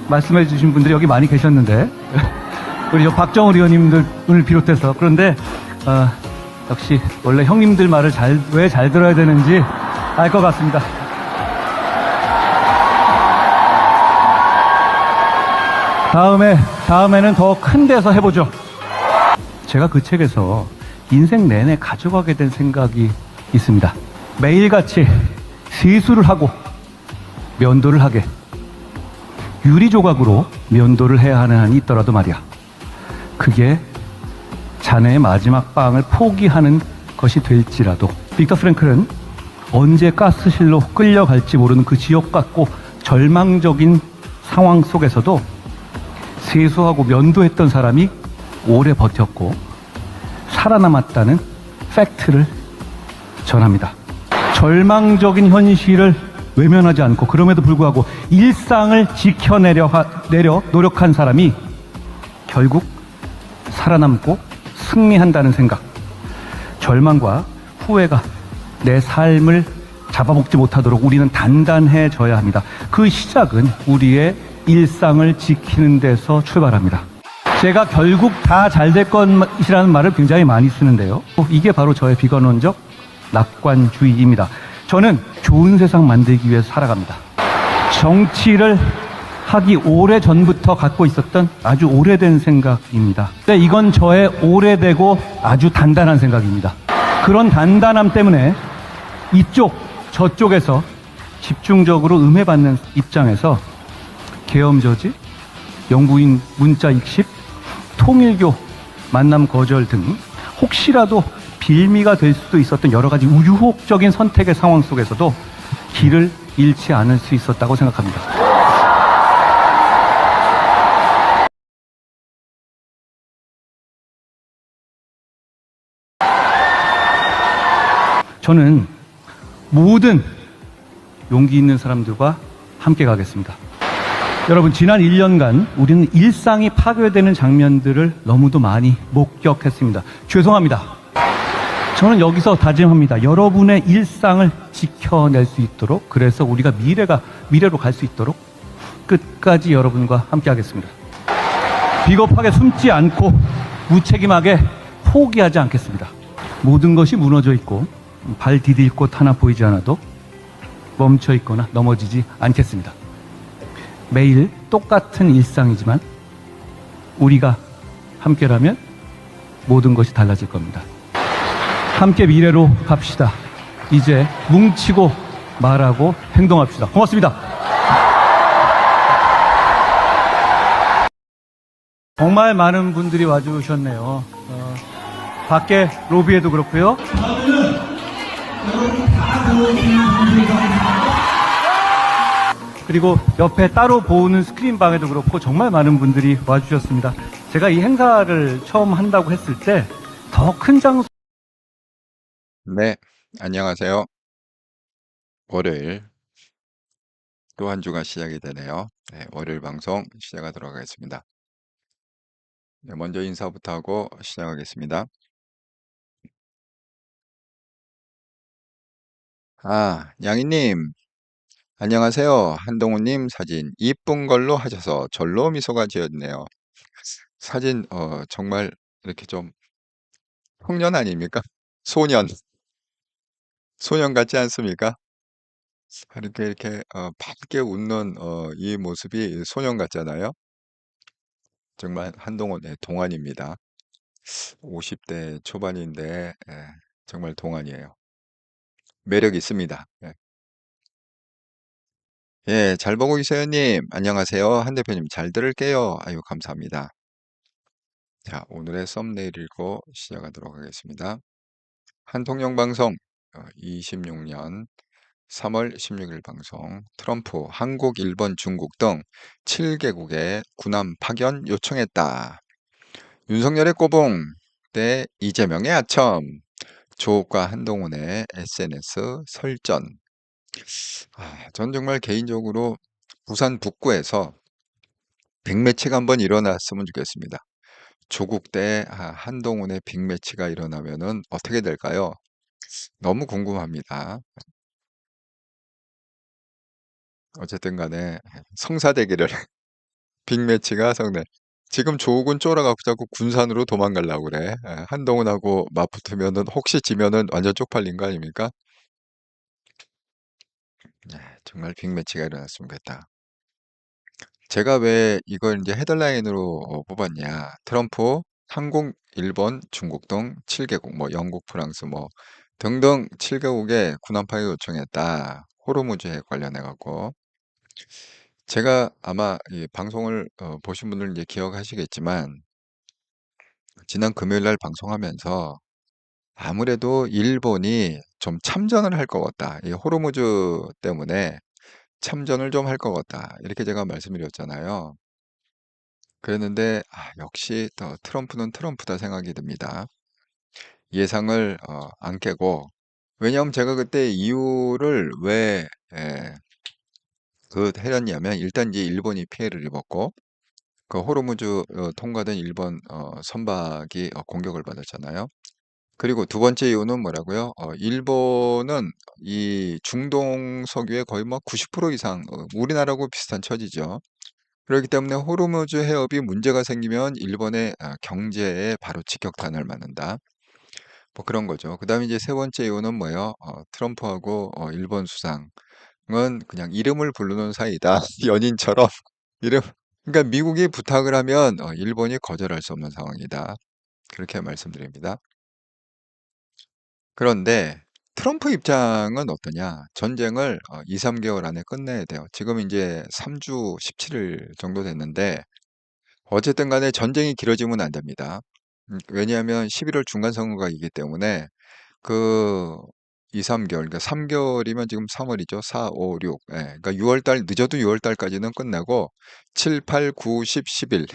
말씀해 주신 분들이 여기 많이 계셨는데 우리 박정우 의원님들을 비롯해서 그런데 역시 원래 형님들 말을 왜 잘 들어야 되는지 알 것 같습니다. 다음에는 더 큰 데서 해보죠. 제가 그 책에서 인생 내내 가져가게 된 생각이 있습니다. 매일같이 세수를 하고 면도를 하게 유리 조각으로 면도를 해야 하는 한이 있더라도 말이야. 그게 자네의 마지막 빵을 포기하는 것이 될지라도. 빅터 프랭클은 언제 가스실로 끌려갈지 모르는 그 지옥 같고 절망적인 상황 속에서도 세수하고 면도했던 사람이 오래 버텼고 살아남았다는 팩트를 전합니다. 절망적인 현실을 외면하지 않고 그럼에도 불구하고 일상을 지켜내려 노력한 사람이 결국 살아남고 승리한다는 생각. 절망과 후회가 내 삶을 잡아먹지 못하도록 우리는 단단해져야 합니다. 그 시작은 우리의 일상을 지키는 데서 출발합니다. 제가 결국 다 잘 될 것이라는 말을 굉장히 많이 쓰는데요. 이게 바로 저의 비관론적 낙관주의입니다. 저는 좋은 세상 만들기 위해서 살아갑니다. 정치를 하기 오래전부터 갖고 있었던 아주 오래된 생각입니다. 이건 저의 오래되고 아주 단단한 생각입니다. 그런 단단함 때문에 이쪽 저쪽에서 집중적으로 음해받는 입장에서 계엄저지, 영부인 문자 익십, 통일교 만남 거절 등 혹시라도 빌미가 될 수도 있었던 여러 가지 유혹적인 선택의 상황 속에서도 길을 잃지 않을 수 있었다고 생각합니다. 저는 모든 용기 있는 사람들과 함께 가겠습니다. 여러분, 지난 1년간 우리는 일상이 파괴되는 장면들을 너무도 많이 목격했습니다. 죄송합니다. 저는 여기서 다짐합니다. 여러분의 일상을 지켜낼 수 있도록, 그래서 우리가 미래로 갈 수 있도록 끝까지 여러분과 함께 하겠습니다. 비겁하게 숨지 않고 무책임하게 포기하지 않겠습니다. 모든 것이 무너져 있고 발 디딜 곳 하나 보이지 않아도 멈춰 있거나 넘어지지 않겠습니다. 매일 똑같은 일상이지만 우리가 함께라면 모든 것이 달라질 겁니다. 함께 미래로 갑시다. 이제 뭉치고 말하고 행동합시다. 고맙습니다. 정말 많은 분들이 와주셨네요. 밖에 로비에도 그렇고요. 그리고 옆에 따로 보는 스크린 방에도 그렇고 정말 많은 분들이 와주셨습니다. 제가 이 행사를 처음 한다고 했을 때 더 큰 장소. 네, 안녕하세요. 월요일 또 한 주가 시작이 되네요. 네, 월요일 방송 시작하도록 하겠습니다. 네, 먼저 인사부터 하고 시작하겠습니다. 양희님, 안녕하세요. 한동훈님 사진 이쁜 걸로 하셔서 절로 미소가 지었네요. 사진, 정말 이렇게 좀 청년 아닙니까? 소년, 소년 같지 않습니까? 이렇게 밝게 웃는 이 모습이 소년 같잖아요. 정말 한동훈의 동안입니다. 50대 초반인데 정말 동안이에요. 매력 있습니다. 예. 예, 잘 보고 계세요님. 안녕하세요. 한 대표님 잘 들을게요. 아유, 감사합니다. 자, 오늘의 썸네일 읽고 시작하도록 하겠습니다. 한통령 방송 26년 3월 16일 방송 트럼프, 한국, 일본, 중국 등 7개국의 군함 파견 요청했다. 윤석열의 꼬봉 대 이재명의 아첨. 조옥과 한동훈의 SNS 설전. 전 정말 개인적으로 부산 북구에서 빅매치가 한번 일어났으면 좋겠습니다. 조국 대 한동훈의 빅매치가 일어나면은 어떻게 될까요? 너무 궁금합니다. 어쨌든 간에 성사대기를 빅매치가 성내. 지금 조국은 쫄아갖고 자꾸 군산으로 도망가려고 그래. 예, 한동훈하고 맞붙으면은 혹시 지면은 완전 쪽팔린 거 아닙니까? 예, 정말 빅매치가 일어났으면 좋겠다. 제가 왜 이걸 이제 헤드라인으로 뽑았냐. 트럼프, 한국, 일본, 중국 등 7개국, 뭐 영국, 프랑스 뭐 등등 7개국에 군함 파견 요청했다. 호르무즈에 관련해 갖고. 제가 아마 이 방송을 보신 분들은 이제 기억하시겠지만 지난 금요일 날 방송하면서 아무래도 일본이 좀 참전을 할 것 같다. 이 호르무즈 때문에 참전을 좀 할 것 같다. 이렇게 제가 말씀드렸잖아요. 그랬는데 역시 더 트럼프는 트럼프다 생각이 듭니다. 예상을 안 깨고 왜냐하면 제가 그때 이유를 왜 해렸냐면 일단 이제 일본이 피해를 입었고 그 호르무즈 통과된 일본 선박이 공격을 받았잖아요. 그리고 두 번째 이유는 뭐라고요? 일본은 이 중동 석유의 거의 뭐 90% 이상 우리나라하고 비슷한 처지죠. 그렇기 때문에 호르무즈 해협이 문제가 생기면 일본의 경제에 바로 직격탄을 맞는다. 뭐 그런 거죠. 그다음에 이제 세 번째 이유는 뭐예요? 트럼프하고 일본 수상은 그냥 이름을 부르는 사이다. 연인처럼 이름. 그러니까 미국이 부탁을 하면 일본이 거절할 수 없는 상황이다. 그렇게 말씀드립니다. 그런데 트럼프 입장은 어떠냐? 전쟁을 2, 3개월 안에 끝내야 돼요. 지금 이제 3주 17일 정도 됐는데 어쨌든 간에 전쟁이 길어지면 안 됩니다. 왜냐하면 11월 중간선거가 있기 때문에 그 2, 3개월, 그러니까 3개월이면 지금 3월이죠. 4, 5, 6. 예, 그러니까 6월달, 늦어도 6월달까지는 끝나고 7, 8, 9, 10, 11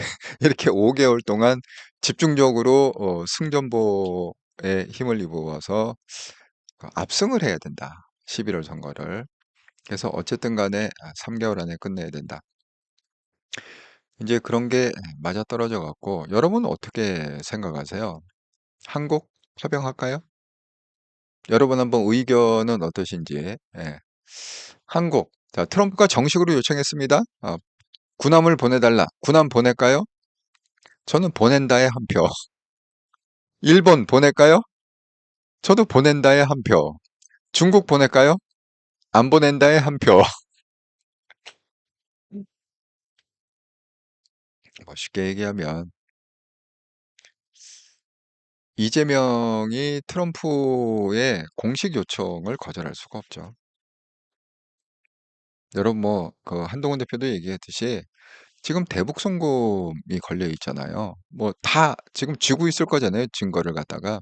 이렇게 5개월 동안 집중적으로 승전보에 힘을 입어서 압승을 해야 된다. 11월 선거를. 그래서 어쨌든 간에 3개월 안에 끝내야 된다. 이제 그런 게 맞아떨어져 갖고 여러분은 어떻게 생각하세요? 한국 협영할까요? 여러분 한번 의견은 어떠신지. 예. 한국. 자, 트럼프가 정식으로 요청했습니다. 군함을 보내달라. 군함 보낼까요? 저는 보낸다에 한 표. 일본 보낼까요? 저도 보낸다에 한 표. 중국 보낼까요? 안 보낸다에 한 표. 뭐 쉽게 얘기하면 이재명이 트럼프의 공식 요청을 거절할 수가 없죠. 여러분 뭐 그 한동훈 대표도 얘기했듯이 지금 대북 송금이 걸려 있잖아요. 뭐 다 지금 쥐고 있을 거잖아요. 증거를 갖다가.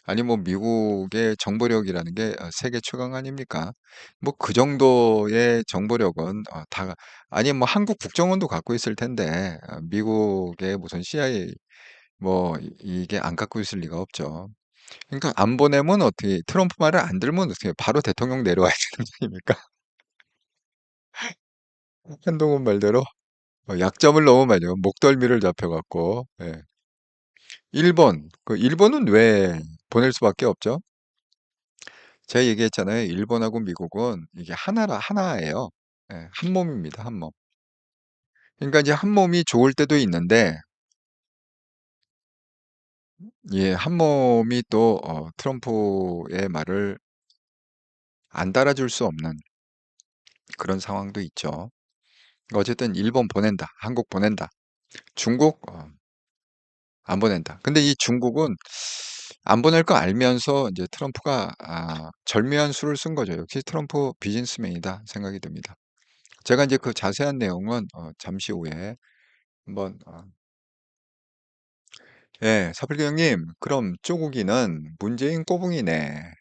아니 뭐 미국의 정보력이라는 게 세계 최강 아닙니까? 뭐 그 정도의 정보력은 다 아니 뭐 한국 국정원도 갖고 있을 텐데 미국의 무슨 CIA 뭐 이게 안 갖고 있을 리가 없죠. 그러니까 안 보내면 어떻게 트럼프 말을 안 들으면 어떻게 바로 대통령 내려와야 되는 거 아닙니까? 한동훈 말대로 약점을 너무 많이 요 목덜미를 잡혀갖고 예. 일본 그 일본은 왜 보낼 수밖에 없죠? 제가 얘기했잖아요. 일본하고 미국은 이게 하나예요. 예, 한 몸입니다. 한 몸. 그러니까 이제 한 몸이 좋을 때도 있는데 예, 한 몸이 또 트럼프의 말을 안 따라줄 수 없는 그런 상황도 있죠. 어쨌든 일본 보낸다. 한국 보낸다. 중국 안 보낸다. 근데 이 중국은 안 보낼 거 알면서 이제 트럼프가 절묘한 수를 쓴 거죠. 역시 트럼프 비즈니스맨이다 생각이 듭니다. 제가 이제 그 자세한 내용은 잠시 후에 한번 예, 서필경 형님, 그럼 쪼국이는 문재인 꼬붕이네.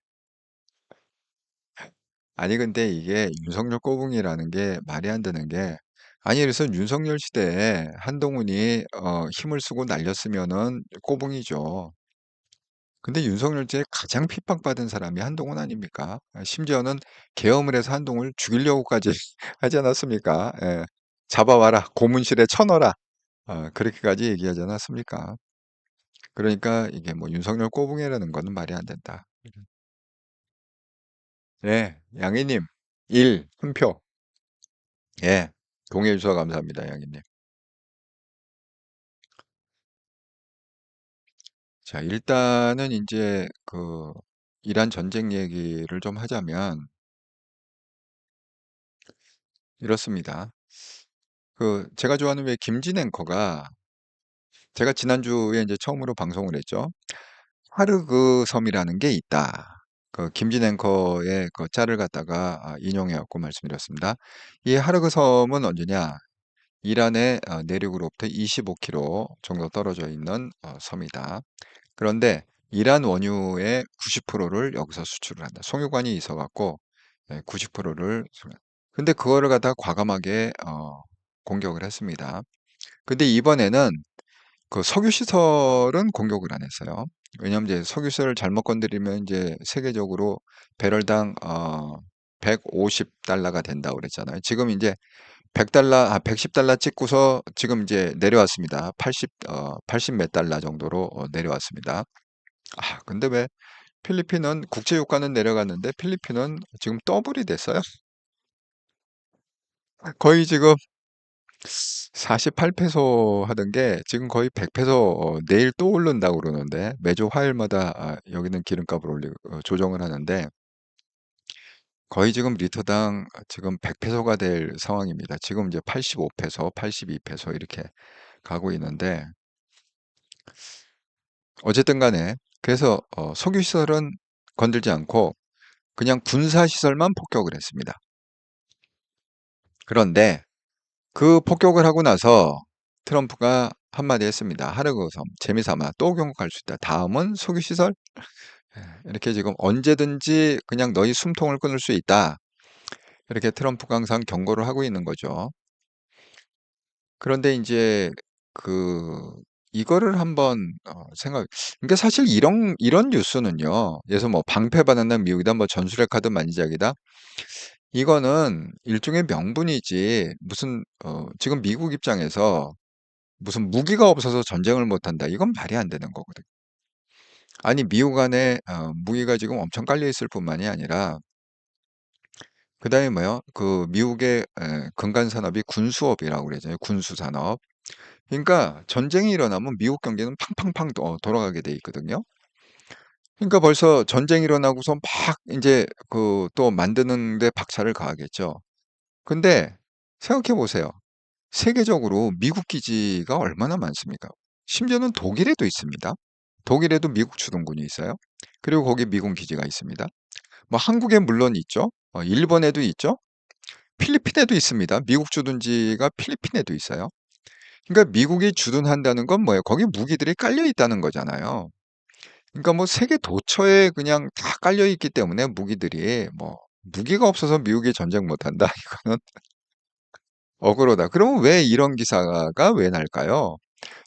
아니 근데 이게 윤석열 꼬붕이라는 게 말이 안 되는 게 아니 그래서 윤석열 시대에 한동훈이 힘을 쓰고 날렸으면은 꼬붕이죠. 근데 윤석열 때 가장 핍박받은 사람이 한동훈 아닙니까? 심지어는 계엄을 해서 한동훈을 죽이려고까지 하지 않았습니까? 예. 잡아와라, 고문실에 쳐넣어라. 그렇게까지 얘기하지 않았습니까? 그러니까 이게 뭐 윤석열 꼬붕이라는 거는 말이 안 된다. 예, 양희님, 일, 한 표. 예, 동의해 주셔서 감사합니다, 양희님. 자, 일단은 이제 그 이란 전쟁 얘기를 좀 하자면 이렇습니다. 그 제가 좋아하는 왜 김진 앵커가 제가 지난주에 이제 처음으로 방송을 했죠. 하르그 섬이라는 게 있다. 그 김진 앵커의 그 짤을 갖다가 인용해 갖고 말씀드렸습니다. 이 하르그 섬은 언제냐? 이란의 내륙으로부터 25km 정도 떨어져 있는 섬이다. 그런데 이란 원유의 90%를 여기서 수출을 한다. 송유관이 있어 갖고 90%를 근데 그거를 갖다가 과감하게 공격을 했습니다. 근데 이번에는 그 석유 시설은 공격을 안 했어요. 왜냐하면 이제 석유 시설을 잘못 건드리면 이제 세계적으로 배럴당 150달러가 된다고 그랬잖아요. 지금 이제 110달러 찍고서 지금 이제 내려왔습니다. 80 몇 달러 정도로 내려왔습니다. 근데 왜 필리핀은 국제 유가는 내려갔는데 필리핀은 지금 더블이 됐어요. 거의 지금 48페소 하던 게 지금 거의 100페소 내일 또 오른다고 그러는데 매주 화요일마다 여기는 기름값을 조정을 하는데 거의 지금 리터당 지금 100페소가 될 상황입니다. 지금 이제 85페소, 82페소 이렇게 가고 있는데 어쨌든 간에 그래서 석유 시설은 건들지 않고 그냥 군사 시설만 폭격을 했습니다. 그런데 그 폭격을 하고 나서 트럼프가 한마디 했습니다. 하르그 섬 재미삼아 또 공격할 수 있다. 다음은 석유 시설? 이렇게 지금 언제든지 그냥 너희 숨통을 끊을 수 있다. 이렇게 트럼프가 항상 경고를 하고 있는 거죠. 그런데 이제 그 이거를 한번 그러니까 사실 이런 뉴스는요. 예서 뭐 방패받았나 미국이다, 뭐 전술핵 카드 만지작이다. 이거는 일종의 명분이지 무슨 지금 미국 입장에서 무슨 무기가 없어서 전쟁을 못한다. 이건 말이 안 되는 거거든. 아니 미국 안에 무기가 지금 엄청 깔려 있을 뿐만이 아니라 그다음에 뭐요? 그 미국의 근간 산업이 군수업이라고 그러잖아요. 군수 산업. 그러니까 전쟁이 일어나면 미국 경제는 팡팡팡 돌아가게 돼 있거든요. 그러니까 벌써 전쟁이 일어나고서 막 이제 그 또 만드는 데 박차를 가하겠죠. 근데 생각해 보세요. 세계적으로 미국 기지가 얼마나 많습니까? 심지어는 독일에도 있습니다. 독일에도 미국 주둔군이 있어요. 그리고 거기 미군 기지가 있습니다. 뭐 한국에 물론 있죠. 일본에도 있죠. 필리핀에도 있습니다. 미국 주둔지가 필리핀에도 있어요. 그러니까 미국이 주둔한다는 건 뭐예요? 거기 무기들이 깔려 있다는 거잖아요. 그러니까 뭐 세계 도처에 그냥 다 깔려 있기 때문에 무기들이 뭐 무기가 없어서 미국이 전쟁 못한다. 이거는 억울하다. 그러면 왜 이런 기사가 왜 날까요?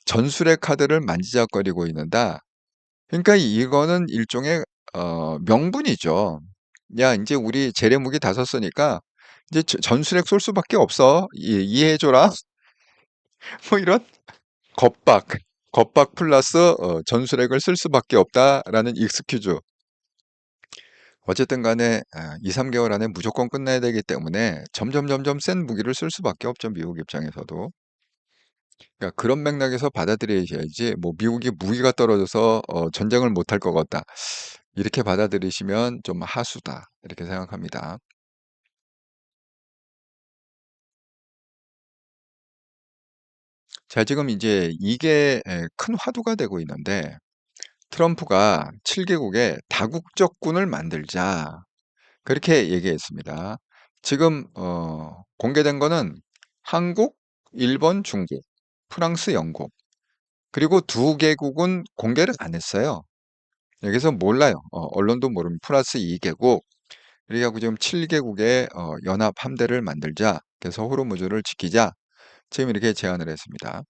전술의 카드를 만지작거리고 있는다. 그러니까 이거는 일종의 명분이죠. 야, 이제 우리 재래무기 다 썼으니까 이제 전술핵 쏠 수밖에 없어. 이해해줘라. 뭐 이런 겁박, 겁박 플러스 전술핵을 쓸 수밖에 없다라는 익스큐즈. 어쨌든 간에 2, 3개월 안에 무조건 끝나야 되기 때문에 점점 센 무기를 쓸 수밖에 없죠. 미국 입장에서도. 그러니까 그런 맥락에서 받아들여야지 뭐 미국이 무기가 떨어져서 전쟁을 못할 것 같다. 이렇게 받아들이시면 좀 하수다. 이렇게 생각합니다. 자, 지금 이제 이게 큰 화두가 되고 있는데 트럼프가 7개국의 다국적군을 만들자. 그렇게 얘기했습니다. 지금 공개된 거는 한국, 일본, 중국, 프랑스, 영국 그리고 두 개국은 공개를 안 했어요. 여기서 몰라요. 언론도 모르면 플러스 2개국 그래갖고 지금 7개국의 연합 함대를 만들자. 그래서 호르무즈를 지키자. 지금 이렇게 제안을 했습니다.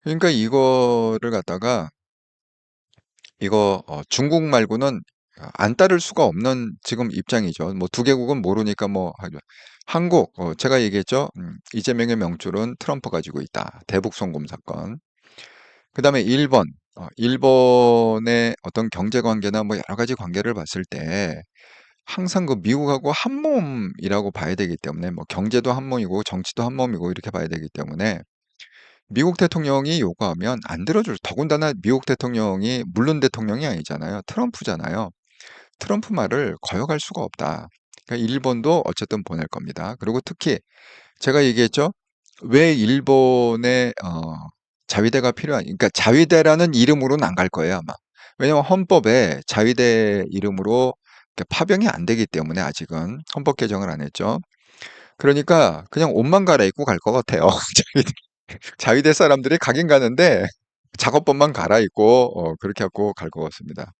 그러니까 이거를 갖다가 이거 중국 말고는 안 따를 수가 없는 지금 입장이죠. 뭐 두 개국은 모르니까 뭐 하죠. 한국 제가 얘기했죠. 이재명의 명줄은 트럼프 가지고 있다. 대북 송금 사건. 그다음에 일본. 일본의 어떤 경제 관계나 뭐 여러 가지 관계를 봤을 때 항상 그 미국하고 한 몸이라고 봐야 되기 때문에 뭐 경제도 한 몸이고 정치도 한 몸이고 이렇게 봐야 되기 때문에 미국 대통령이 요구하면 안 들어줄, 더군다나 미국 대통령이 물른 대통령이 아니잖아요. 트럼프잖아요. 트럼프 말을 거역할 수가 없다. 그러니까 일본도 어쨌든 보낼 겁니다. 그리고 특히 제가 얘기했죠. 왜 일본에 자위대가 필요한, 그러니까 자위대라는 이름으로는 안 갈 거예요, 아마. 왜냐면 헌법에 자위대 이름으로 파병이 안 되기 때문에 아직은 헌법 개정을 안 했죠. 그러니까 그냥 옷만 갈아입고 갈 것 같아요. 자위대 사람들이 가긴 가는데 작업복만 갈아입고 그렇게 하고 갈 것 같습니다.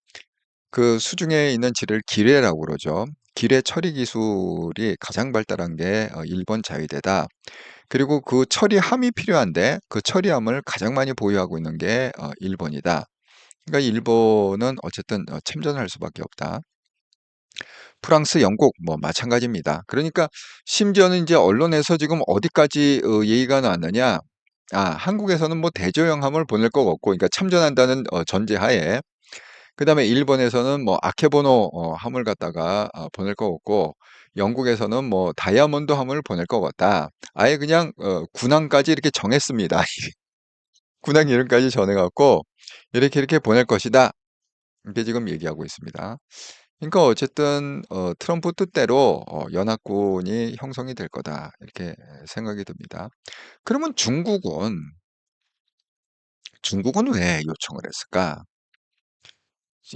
그 수중에 있는 질을 기뢰라고 그러죠. 기뢰 처리 기술이 가장 발달한 게 일본 자위대다. 그리고 그 처리함이 필요한데 그 처리함을 가장 많이 보유하고 있는 게 일본이다. 그러니까 일본은 어쨌든 참전할 수밖에 없다. 프랑스, 영국 뭐 마찬가지입니다. 그러니까 심지어는 이제 언론에서 지금 어디까지 얘기가 나왔느냐? 한국에서는 뭐 대조영함을 보낼 것 같고, 그러니까 참전한다는 전제하에, 그 다음에 일본에서는 뭐 아케보노 함을 갖다가 보낼 것 같고, 영국에서는 뭐 다이아몬드 함을 보낼 것 같다. 아예 그냥 군함까지 이렇게 정했습니다. 군함 이름까지 정해갖고 이렇게 보낼 것이다. 이렇게 지금 얘기하고 있습니다. 그러니까 어쨌든 트럼프 뜻대로 연합군이 형성이 될 거다. 이렇게 생각이 듭니다. 그러면 중국은 왜 요청을 했을까?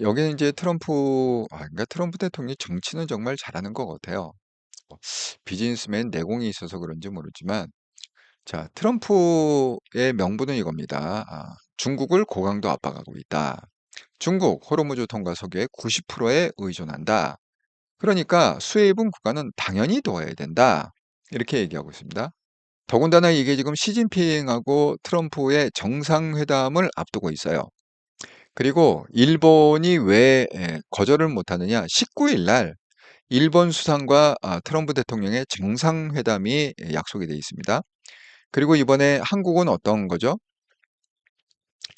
여기는 이제 그러니까 트럼프 대통령이 정치는 정말 잘하는 것 같아요. 뭐 비즈니스맨 내공이 있어서 그런지 모르지만, 자, 트럼프의 명분은 이겁니다. 중국을 고강도 압박하고 있다. 중국 호르무즈 통과 석유의 90%에 의존한다. 그러니까 수혜입은 국가는 당연히 도와야 된다. 이렇게 얘기하고 있습니다. 더군다나 이게 지금 시진핑하고 트럼프의 정상회담을 앞두고 있어요. 그리고 일본이 왜 거절을 못하느냐? 19일 날 일본 수상과 트럼프 대통령의 정상회담이 약속이 돼 있습니다. 그리고 이번에 한국은 어떤 거죠?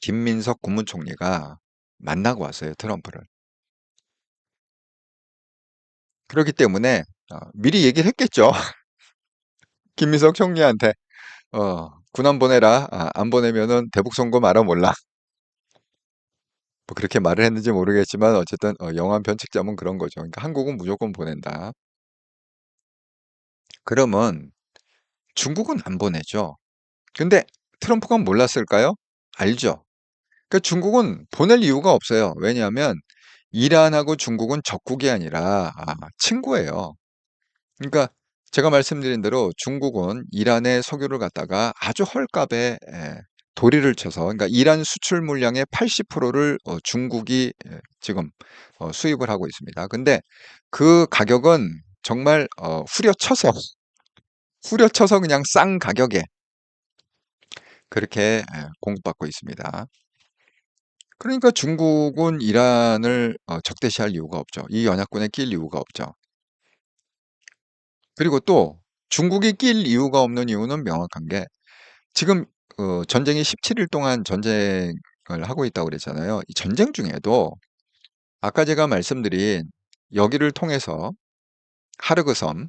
김민석 국무총리가 만나고 왔어요, 트럼프를. 그렇기 때문에 미리 얘기를 했겠죠. 김민석 총리한테 군함 보내라. 안 보내면은 대북 선고 말아 몰라. 뭐 그렇게 말을 했는지 모르겠지만 어쨌든 영한 편측자면 그런 거죠. 그러니까 한국은 무조건 보낸다. 그러면 중국은 안 보내죠. 근데 트럼프가 몰랐을까요? 알죠. 그러니까 중국은 보낼 이유가 없어요. 왜냐하면 이란하고 중국은 적국이 아니라 친구예요. 그러니까 제가 말씀드린 대로 중국은 이란의 석유를 갖다가 아주 헐값에 도리를 쳐서, 그러니까 이란 수출 물량의 80%를 중국이 지금 수입을 하고 있습니다. 근데 그 가격은 정말 후려쳐서 그냥 싼 가격에 그렇게 공급받고 있습니다. 그러니까 중국은 이란을 적대시할 이유가 없죠. 이 연합군에 낄 이유가 없죠. 그리고 또 중국이 낄 이유가 없는 이유는 명확한 게, 지금 전쟁이 17일 동안 전쟁을 하고 있다고 그랬잖아요. 이 전쟁 중에도 아까 제가 말씀드린 여기를 통해서 하르그 섬,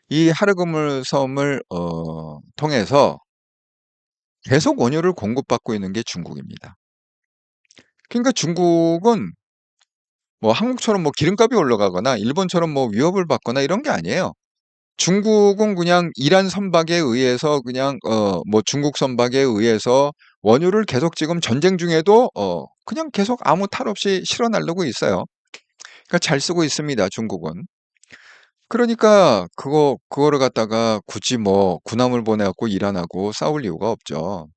이 하르그 섬을 통해서 계속 원유를 공급받고 있는 게 중국입니다. 그러니까 중국은 뭐 한국처럼 뭐 기름값이 올라가거나 일본처럼 뭐 위협을 받거나 이런 게 아니에요. 중국은 그냥 이란 선박에 의해서 그냥 뭐 중국 선박에 의해서 원유를 계속 지금 전쟁 중에도 그냥 계속 아무 탈 없이 실어 나르고 있어요. 그러니까 잘 쓰고 있습니다, 중국은. 그러니까 그거를 갖다가 굳이 뭐 군함을 보내갖고 이란하고 싸울 이유가 없죠.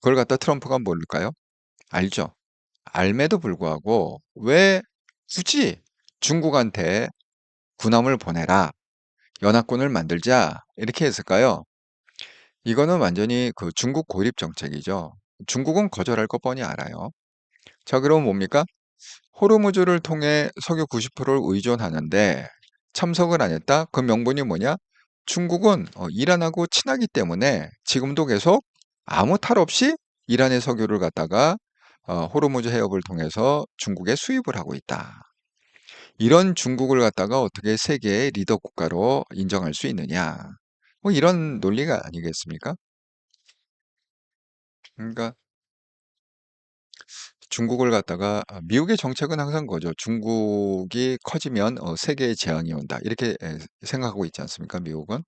그걸 갖다 트럼프가 모를까요? 알죠. 알매도 불구하고 왜 굳이 중국한테 군함을 보내라, 연합군을 만들자 이렇게 했을까요? 이거는 완전히 그 중국 고립 정책이죠. 중국은 거절할 것 뻔히 알아요. 자, 그럼 뭡니까? 호르무즈를 통해 석유 90%를 의존하는데 참석을 안 했다? 그 명분이 뭐냐? 중국은 이란하고 친하기 때문에 지금도 계속 아무 탈 없이 이란의 석유를 갖다가 호르무즈 해협을 통해서 중국에 수입을 하고 있다. 이런 중국을 갖다가 어떻게 세계의 리더 국가로 인정할 수 있느냐? 뭐 이런 논리가 아니겠습니까? 그러니까 중국을 갖다가 미국의 정책은 항상 거죠. 중국이 커지면 세계에 재앙이 온다. 이렇게 생각하고 있지 않습니까? 미국은.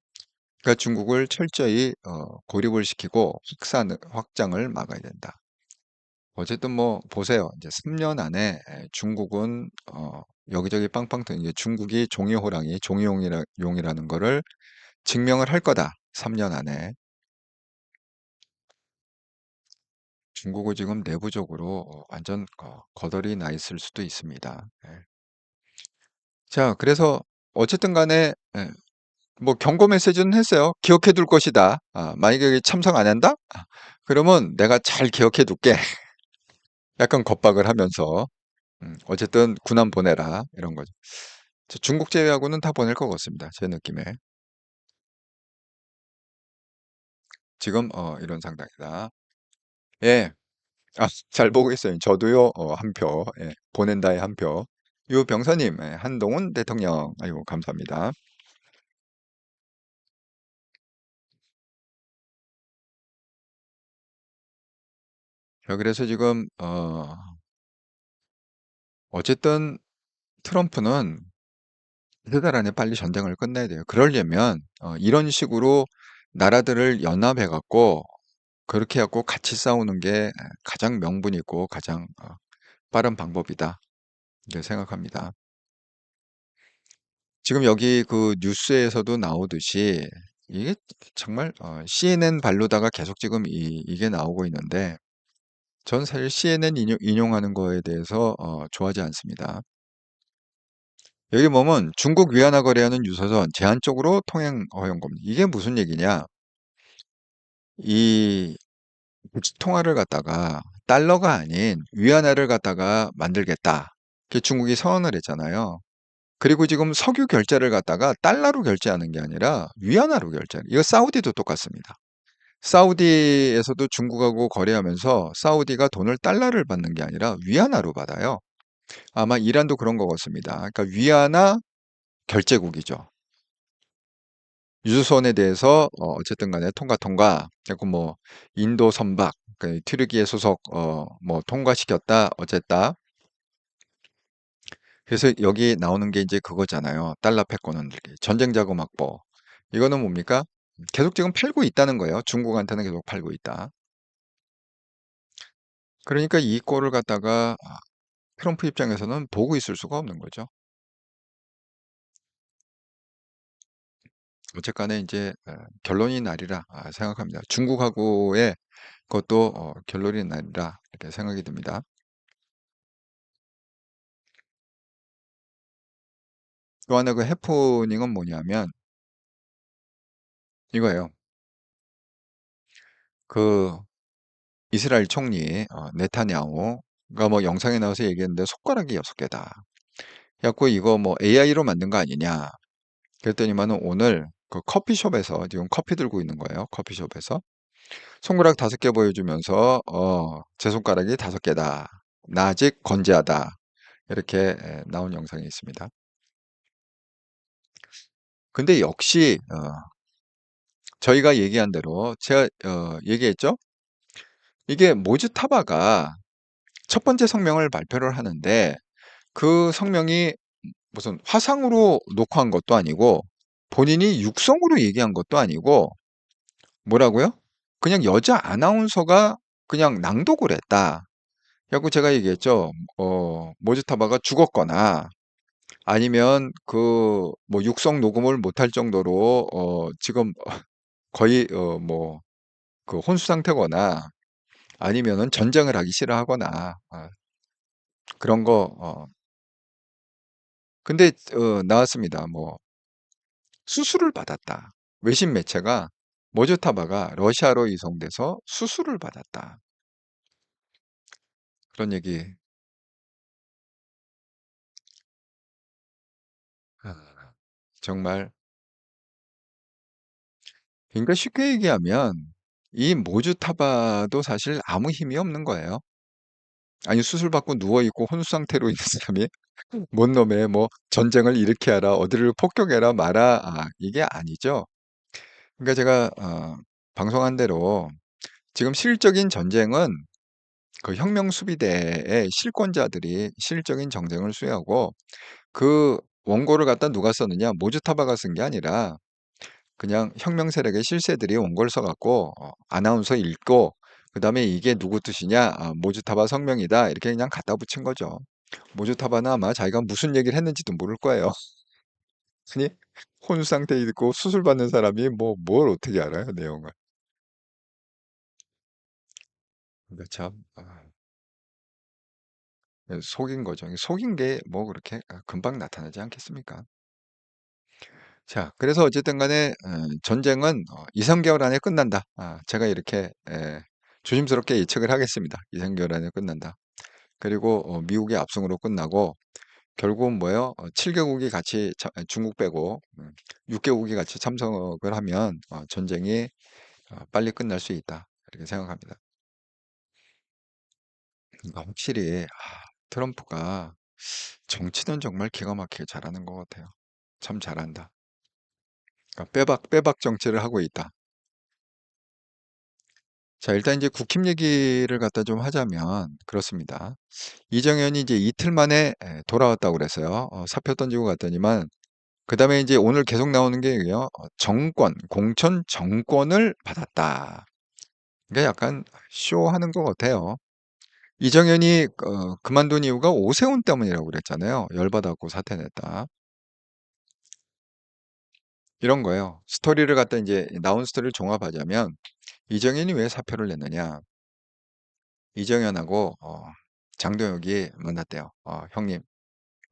그러니까 중국을 철저히 고립을 시키고 확장을 막아야 된다. 어쨌든 뭐 보세요. 이제 3년 안에 중국은 여기저기 빵빵 터진 게 중국이 종이호랑이, 종이용이라는 거를 증명을 할 거다. 3년 안에. 중국은 지금 내부적으로 완전 거덜이 나 있을 수도 있습니다. 예. 자, 그래서 어쨌든 간에 뭐 경고 메시지는 했어요. 기억해 둘 것이다. 만약에 여기 참석 안 한다? 그러면 내가 잘 기억해 둘게. 약간 겁박을 하면서 어쨌든 군함 보내라 이런 거죠. 중국 제외하고는 다 보낼 것 같습니다. 제 느낌에. 지금 이런 상황이다. 예. 잘 보고 있어요. 저도요. 한 표. 예. 보낸다의 한 표. 유 병사님, 예, 한동훈 대통령. 아이고 감사합니다. 자, 그래서 지금 어쨌든 트럼프는 3달 안에 빨리 전쟁을 끝내야 돼요. 그러려면 이런 식으로 나라들을 연합해 갖고 그렇게 해갖고 같이 싸우는 게 가장 명분이 있고 가장 빠른 방법이다. 이렇게 생각합니다. 지금 여기 그 뉴스에서도 나오듯이 이게 정말 CNN 발로다가 계속 지금 이게 나오고 있는데 전 사실 CNN 인용하는 거에 대해서 좋아하지 않습니다. 여기 보면 중국 위안화 거래하는 유서선 제한적으로 통행 허용 겁니다. 이게 무슨 얘기냐? 이 통화를 갖다가 달러가 아닌 위안화를 갖다가 만들겠다. 그게 중국이 선언을 했잖아요. 그리고 지금 석유 결제를 갖다가 달러로 결제하는 게 아니라 위안화로 결제. 이거 사우디도 똑같습니다. 사우디에서도 중국하고 거래하면서 사우디가 돈을 달러를 받는 게 아니라 위안화로 받아요. 아마 이란도 그런 것 같습니다. 그러니까 위안화 결제국이죠. 유조선에 대해서 어쨌든 간에 통과. 그리고 뭐 인도 선박, 그 튀르키예 소속 뭐 통과시켰다 어쨌다. 그래서 여기 나오는 게 이제 그거잖아요. 달러 패권은 전쟁 자금 확보. 이거는 뭡니까? 계속 지금 팔고 있다는 거예요. 중국한테는 계속 팔고 있다. 그러니까 이 꼴을 갖다가 트럼프 입장에서는 보고 있을 수가 없는 거죠. 어쨌간에 이제 결론이 나리라 생각합니다. 중국하고의 그것도 결론이 나리라 이렇게 생각이 듭니다. 또 하나 그 해프닝은 뭐냐면 이거예요. 그 이스라엘 총리 네타냐후가 뭐 영상에 나와서 얘기했는데 손가락이 6개다. 그래갖고 이거 뭐 AI로 만든 거 아니냐. 그랬더니만은 오늘 그 커피숍에서 지금 커피 들고 있는 거예요. 커피숍에서 손가락 5개 보여주면서 제 손가락이 5개다. 나 아직 건재하다. 이렇게 나온 영상이 있습니다. 근데 역시 저희가 얘기한 대로 제가 얘기했죠. 이게 모즈타바가 첫 번째 성명을 발표를 하는데 그 성명이 무슨 화상으로 녹화한 것도 아니고 본인이 육성으로 얘기한 것도 아니고 뭐라고요? 그냥 여자 아나운서가 그냥 낭독을 했다. 그래갖고 제가 얘기했죠. 모즈타바가 죽었거나 아니면 그 뭐 육성 녹음을 못할 정도로 지금 거의 뭐 그 혼수 상태거나 아니면은 전쟁을 하기 싫어하거나 그런 거 근데 나왔습니다. 뭐 수술을 받았다. 외신 매체가 모주타바가 러시아로 이송돼서 수술을 받았다. 그런 얘기. 아, 정말 그러니까 쉽게 얘기하면 이 모주타바도 사실 아무 힘이 없는 거예요. 아니 수술 받고 누워 있고 혼수 상태로 있는 사람이 뭔 놈의 뭐 전쟁을 일으켜라 어디를 폭격해라 마라 이게 아니죠. 그러니까 제가 방송한 대로 지금 실질적인 전쟁은 그 혁명 수비대의 실권자들이 실질적인 정쟁을 수행하고 그 원고를 갖다 누가 썼느냐 모주타바가 쓴 게 아니라 그냥 혁명 세력의 실세들이 원고를 써갖고 아나운서 읽고 그다음에 이게 누구 뜻이냐 모주타바 성명이다 이렇게 그냥 갖다 붙인 거죠. 모주타바는 아마 자기가 무슨 얘기를 했는지도 모를 거예요. 아니 혼 상태에 있고 수술 받는 사람이 뭐 뭘 어떻게 알아요 내용을. 그러니까 참 속인 거죠. 속인 게 뭐 그렇게 금방 나타나지 않겠습니까? 자, 그래서 어쨌든 간에 전쟁은 2, 3개월 안에 끝난다. 제가 이렇게 조심스럽게 예측을 하겠습니다. 2, 3개월 안에 끝난다. 그리고 미국의 압승으로 끝나고 결국은 뭐예요? 7개국이 같이 중국 빼고 6개국이 같이 참석을 하면 전쟁이 빨리 끝날 수 있다. 이렇게 생각합니다. 그러니까 확실히 트럼프가 정치는 정말 기가 막히게 잘하는 것 같아요. 참 잘한다. 그러니까 빼박 정치를 하고 있다. 자, 일단 이제 국힘 얘기를 갖다 좀 하자면 그렇습니다. 이정현이 이제 이틀 만에 돌아왔다고 그랬어요. 사표 던지고 갔더니만 그다음에 이제 오늘 계속 나오는 게요. 정권, 공천 정권을 받았다. 그러니까 약간 쇼하는 것 같아요. 이정현이 그만둔 이유가 오세훈 때문이라고 그랬잖아요. 열받았고 사퇴 냈다. 이런 거예요. 스토리를 갖다 이제 나온 스토리를 종합하자면 이정현이 왜 사표를 냈느냐? 이정현하고 장동혁이 만났대요. 형님,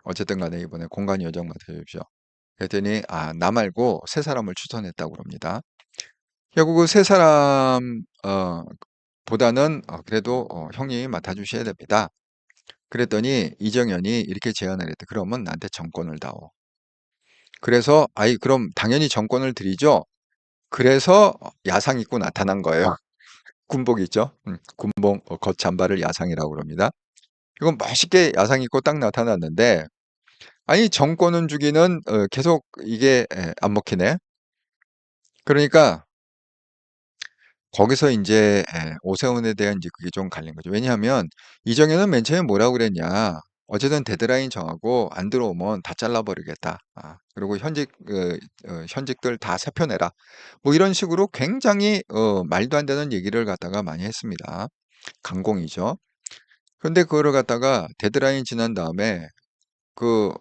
어쨌든 간에 이번에 공간 요정 맡아주십시오. 그랬더니 나 말고 세 사람을 추천했다고 그럽니다. 결국 그 세 사람 보다는 그래도 형님이 맡아주셔야 됩니다. 그랬더니 이정현이 이렇게 제안을 했대. 그러면 나한테 정권을 다오. 그래서 그럼 당연히 정권을 드리죠. 그래서 야상 입고 나타난 거예요. 군복 있죠? 군복 겉잠바를 야상이라고 그럽니다. 이건 멋있게 야상 입고 딱 나타났는데 아니 정권은 주기는 계속 이게 안 먹히네. 그러니까 거기서 이제 오세훈에 대한 이제 그게 좀 갈린 거죠. 왜냐하면 이정현은 맨 처음에 뭐라고 그랬냐. 어쨌든 데드라인 정하고 안 들어오면 다 잘라버리겠다. 그리고 현직들 다 사표내라. 뭐 이런 식으로 굉장히 말도 안 되는 얘기를 갖다가 많이 했습니다. 강공이죠. 그런데 그거를 갖다가 데드라인 지난 다음에 그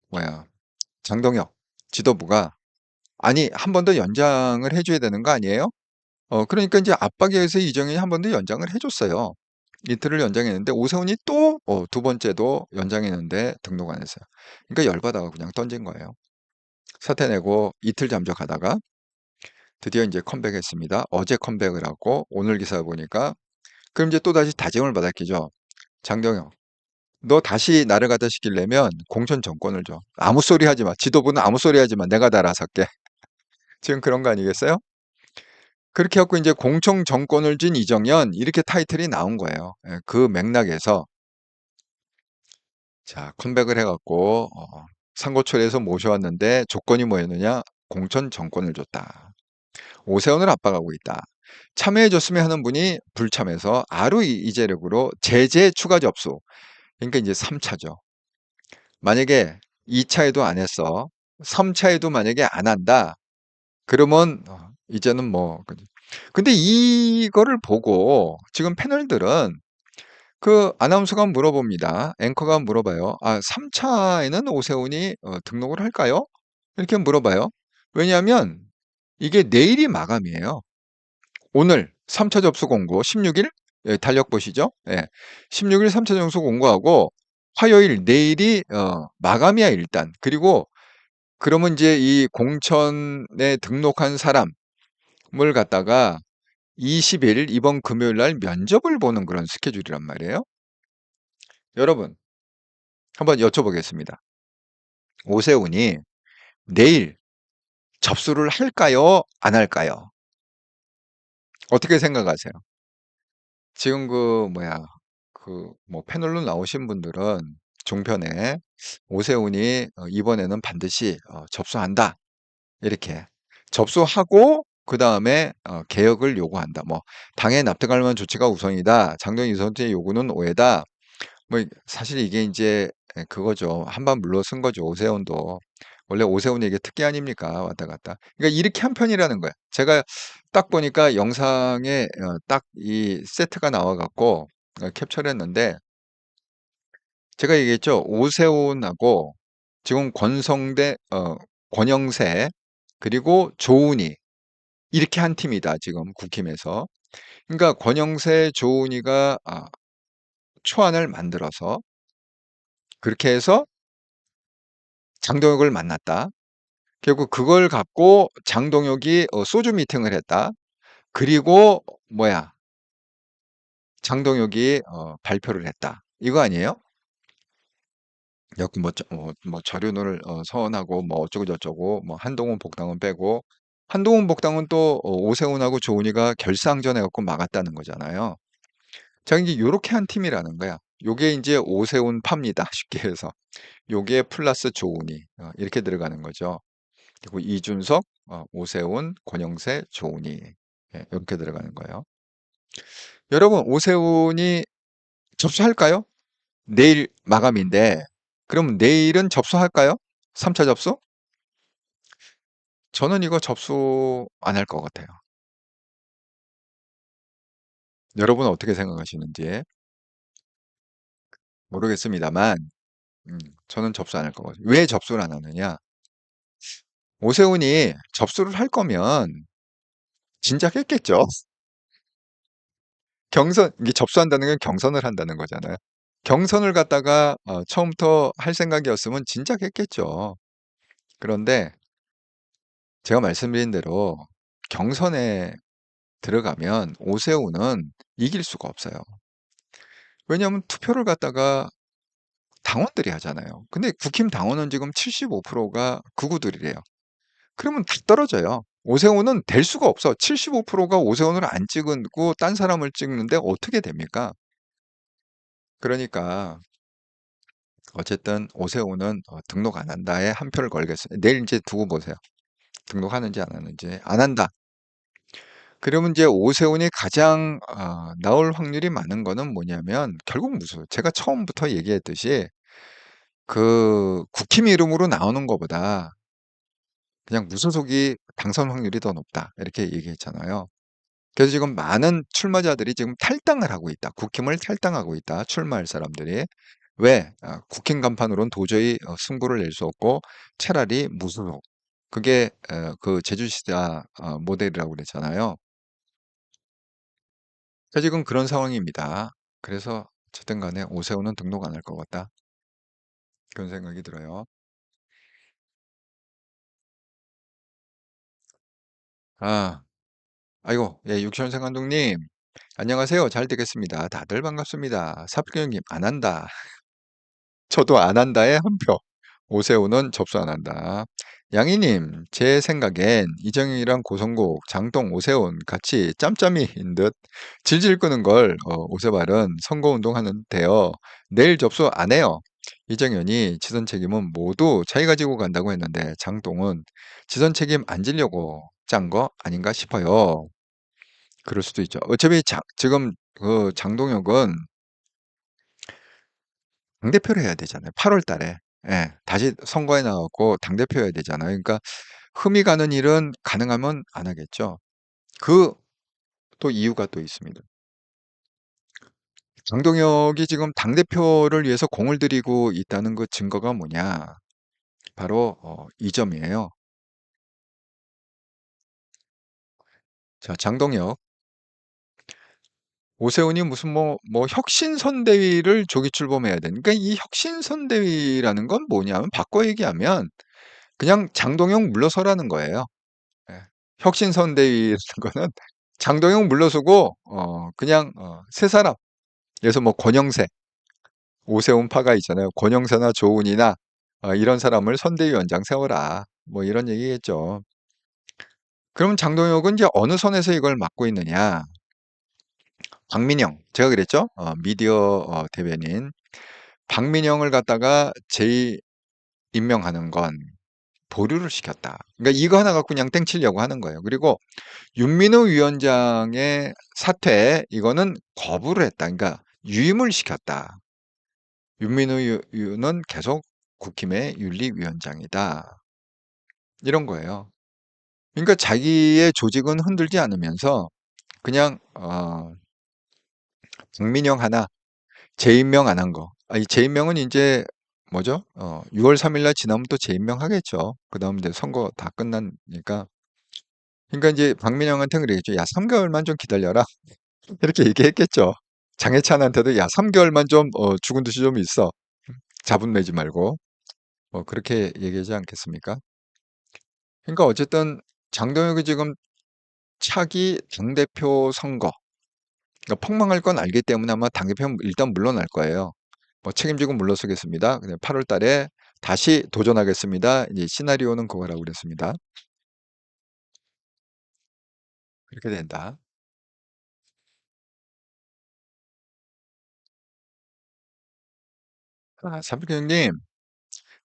뭐야 장동혁 지도부가 아니 한 번 더 연장을 해줘야 되는 거 아니에요? 그러니까 이제 압박에 의해서 이정현이 한 번 더 연장을 해줬어요. 이틀을 연장했는데 오세훈이 또 두 번째도 연장했는데 등록 안 했어요. 그러니까 열받아가 그냥 던진 거예요. 사퇴 내고 이틀 잠적하다가 드디어 이제 컴백했습니다. 어제 컴백을 하고 오늘 기사 보니까 그럼 이제 또 다시 다짐을 받았겠죠. 장동혁, 너 다시 나를 갖다 시키려면 공천 정권을 줘. 아무 소리 하지 마. 지도부는 아무 소리 하지 마. 내가 다 알아서 할게. 지금 그런 거 아니겠어요? 그렇게 해갖고 이제 공청 정권을 쥔 이정현 이렇게 타이틀이 나온 거예요. 그 맥락에서 자 컴백을 해갖고 상고초려에서 모셔왔는데 조건이 뭐였느냐? 공천 정권을 줬다. 오세훈을 압박하고 있다. 참여해줬으면 하는 분이 불참해서 아루 이재력으로 제재 추가 접수. 그러니까 이제 3차죠. 만약에 2차에도 안 했어. 3차에도 만약에 안 한다. 그러면 이제는 뭐 근데 이거를 보고 지금 패널들은 그 아나운서가 물어봅니다. 앵커가 물어봐요. 3차에는 오세훈이 등록을 할까요? 이렇게 물어봐요. 왜냐하면 이게 내일이 마감이에요. 오늘 3차 접수 공고 16일 달력 보시죠. 16일 3차 접수 공고하고 화요일 내일이 마감이야 일단. 그리고 그러면 이제 이 공천에 등록한 사람을 갖다가 20일 이번 금요일 날 면접을 보는 그런 스케줄이란 말이에요. 여러분 한번 여쭤보겠습니다. 오세훈이 내일 접수를 할까요? 안 할까요? 어떻게 생각하세요? 지금 그 뭐야 그 뭐 패널로 나오신 분들은 종편에 오세훈이 이번에는 반드시 접수한다 이렇게 접수하고 그 다음에 개혁을 요구한다. 뭐 당에 납득할 만한 조치가 우선이다. 장동혁 이선수의 요구는 오해다. 뭐 사실 이게 이제 그거죠. 한번 물러선 거죠. 오세훈도. 원래 오세훈이 이게 특기 아닙니까? 왔다 갔다. 그러니까 이렇게 한 편이라는 거야. 제가 딱 보니까 영상에 딱 이 세트가 나와 갖고 캡처를 했는데 제가 얘기했죠. 오세훈하고 지금 권성대, 권영세 그리고 조은희 이렇게 한 팀이다. 지금 국힘에서. 그러니까 권영세, 조은희가 초안을 만들어서 그렇게 해서 장동혁을 만났다. 결국 그걸 갖고 장동혁이 소주 미팅을 했다. 그리고 뭐야 장동혁이 발표를 했다. 이거 아니에요? 여기 뭐 저륜을 서원하고 뭐 어쩌고 저쩌고 뭐 한동훈 복당은 빼고 한동훈 복당은 또 오세훈하고 조은희가 결상전해 갖고 막았다는 거잖아요. 자, 이제 요렇게 한 팀이라는 거야. 요게 이제 오세훈 팝니다. 쉽게 해서. 요게 플러스 조은희 이렇게 들어가는 거죠. 그리고 이준석, 오세훈, 권영세, 조은희 이렇게 들어가는 거예요. 여러분 오세훈이 접수할까요? 내일 마감인데 그럼 내일은 접수할까요? 3차 접수? 저는 이거 접수 안 할 것 같아요. 여러분은 어떻게 생각하시는지 모르겠습니다만 저는 접수 안 할 것 같아요. 왜 접수를 안 하느냐? 오세훈이 접수를 할 거면 진작 했겠죠. 이게 접수한다는 건 경선을 한다는 거잖아요. 경선을 갖다가 처음부터 할 생각이었으면 진작 했겠죠. 그런데 제가 말씀드린 대로 경선에 들어가면 오세훈은 이길 수가 없어요. 왜냐하면 투표를 갖다가 당원들이 하잖아요. 근데 국힘 당원은 지금 75%가 극우들이래요. 그러면 다 떨어져요. 오세훈은 될 수가 없어. 75%가 오세훈을 안 찍고 딴 사람을 찍는데 어떻게 됩니까? 그러니까 어쨌든 오세훈은 등록 안 한다에 한 표를 걸겠어요. 내일 이제 두고 보세요. 등록하는지 안 하는지. 안 한다. 그러면 이제 오세훈이 가장 나올 확률이 많은 거는 뭐냐면 결국 무슨 제가 처음부터 얘기했듯이 그 국힘 이름으로 나오는 것보다 그냥 무소속이 당선 확률이 더 높다. 이렇게 얘기했잖아요. 그래서 지금 많은 출마자들이 지금 탈당을 하고 있다. 국힘을 탈당하고 있다. 출마할 사람들이. 왜? 국힘 간판으로는 도저히 승부를 낼 수 없고 차라리 무소속. 그게 그 제주시자 모델이라고 그랬잖아요. 자, 지금 그런 상황입니다. 그래서 어쨌든 간에 오세훈은 등록 안 할 것 같다. 그런 생각이 들어요. 아, 아이고, 예, 육천생 감독님. 안녕하세요. 잘 되겠습니다. 다들 반갑습니다. 사표 형님 안 한다. 저도 안 한다에 한 표. 오세훈은 접수 안 한다. 양희님, 제 생각엔 이정희랑 고성국, 장동, 오세훈 같이 짬짬이인 듯 질질 끄는 걸 오세발은 선거운동 하는데요. 내일 접수 안 해요. 이정현이 지선 책임은 모두 자기가 지고 간다고 했는데 장동은 지선 책임 안 지려고 짠 거 아닌가 싶어요. 그럴 수도 있죠. 어차피 지금 그 장동혁은 당대표를 해야 되잖아요. 8월 달에. 예, 다시 선거에 나왔고 당대표 해야 되잖아요. 그러니까 흠이 가는 일은 가능하면 안 하겠죠. 그 또 이유가 또 있습니다. 장동혁이 지금 당대표를 위해서 공을 들이고 있다는 그 증거가 뭐냐? 바로 이 점이에요. 자, 장동혁, 오세훈이 무슨 뭐 혁신선대위를 조기 출범해야 되는. 그러니까 이 혁신선대위라는 건 뭐냐면 바꿔 얘기하면 그냥 장동혁 물러서라는 거예요. 예. 혁신선대위라는 거는 장동혁 물러서고 그냥 세 사람. 그래서 뭐 권영세, 오세훈 파가 있잖아요. 권영세나 조은이나 이런 사람을 선대위원장 세워라. 뭐 이런 얘기겠죠. 그럼 장동혁은 이제 어느 선에서 이걸 맡고 있느냐? 박민영, 제가 그랬죠? 미디어 대변인 박민영을 갖다가 재임명하는 건 보류를 시켰다. 그러니까 이거 하나 갖고 그냥 땡치려고 하는 거예요. 그리고 윤민호 위원장의 사퇴, 이거는 거부를 했다. 그러니까 유임을 시켰다. 윤민호 의원은 계속 국힘의 윤리위원장이다. 이런 거예요. 그러니까 자기의 조직은 흔들지 않으면서 그냥 박민영 하나 재임명 안 한 거. 이 재임명은 이제 뭐죠? 6월 3일 날 지나면 또 재임명 하겠죠. 그다음 이제 선거 다 끝나니까. 그러니까 이제 박민영한테 그러겠죠. 야, 3개월만 좀 기다려라. 이렇게 얘기했겠죠. 장해찬한테도 야, 3개월만 좀 죽은 듯이 좀 있어. 자분 내지 말고. 뭐 그렇게 얘기하지 않겠습니까? 그러니까 어쨌든 장동혁이 지금 차기 당대표 선거, 그러니까 폭망할 건 알기 때문에 아마 당대표 일단 물러날 거예요. 뭐 책임지고 물러서겠습니다. 8월 달에 다시 도전하겠습니다. 이제 시나리오는 그거라고 그랬습니다. 그렇게 된다. 삼백경님,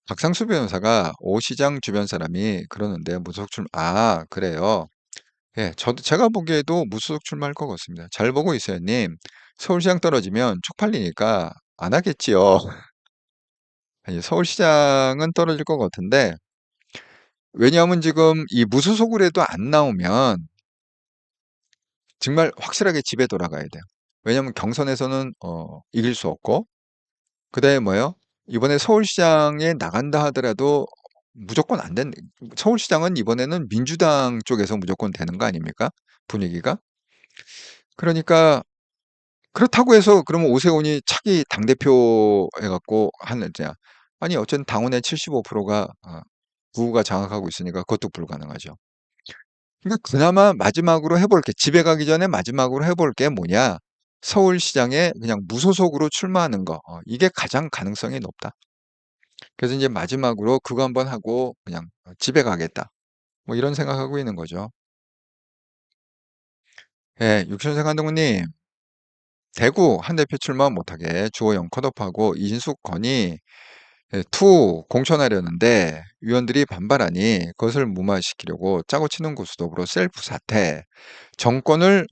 박상수 변호사가 오 시장 주변 사람이 그러는데 무소속 출마, 그래요. 예, 제가 보기에도 무소속 출마할 것 같습니다. 잘 보고 있어요, 님. 서울시장 떨어지면 쪽팔리니까 안 하겠지요. 아니, 서울시장은 떨어질 것 같은데, 왜냐하면 지금 이 무소속으로 해도 안 나오면 정말 확실하게 집에 돌아가야 돼요. 왜냐하면 경선에서는 이길 수 없고, 그다음에 뭐예요? 이번에 서울시장에 나간다 하더라도 무조건 안 된, 서울시장은 이번에는 민주당 쪽에서 무조건 되는 거 아닙니까? 분위기가. 그러니까 그렇다고 해서 그러면 오세훈이 차기 당대표 해갖고 하느냐. 아니, 어쨌든 당원의 75%가 구가 장악하고 있으니까 그것도 불가능하죠. 그러니까 그나마 마지막으로 해볼 게, 집에 가기 전에 마지막으로 해볼 게 뭐냐? 서울시장에 그냥 무소속으로 출마하는 거. 이게 가장 가능성이 높다. 그래서 이제 마지막으로 그거 한번 하고 그냥 집에 가겠다. 뭐 이런 생각하고 있는 거죠. 예, 육선생 한동훈님, 대구 한 대표 출마 못하게 주호영 컷오프하고 이진숙 건의 투 공천하려는데 위원들이 반발하니 그것을 무마시키려고 짜고 치는 고스톱으로 셀프 사퇴, 정권을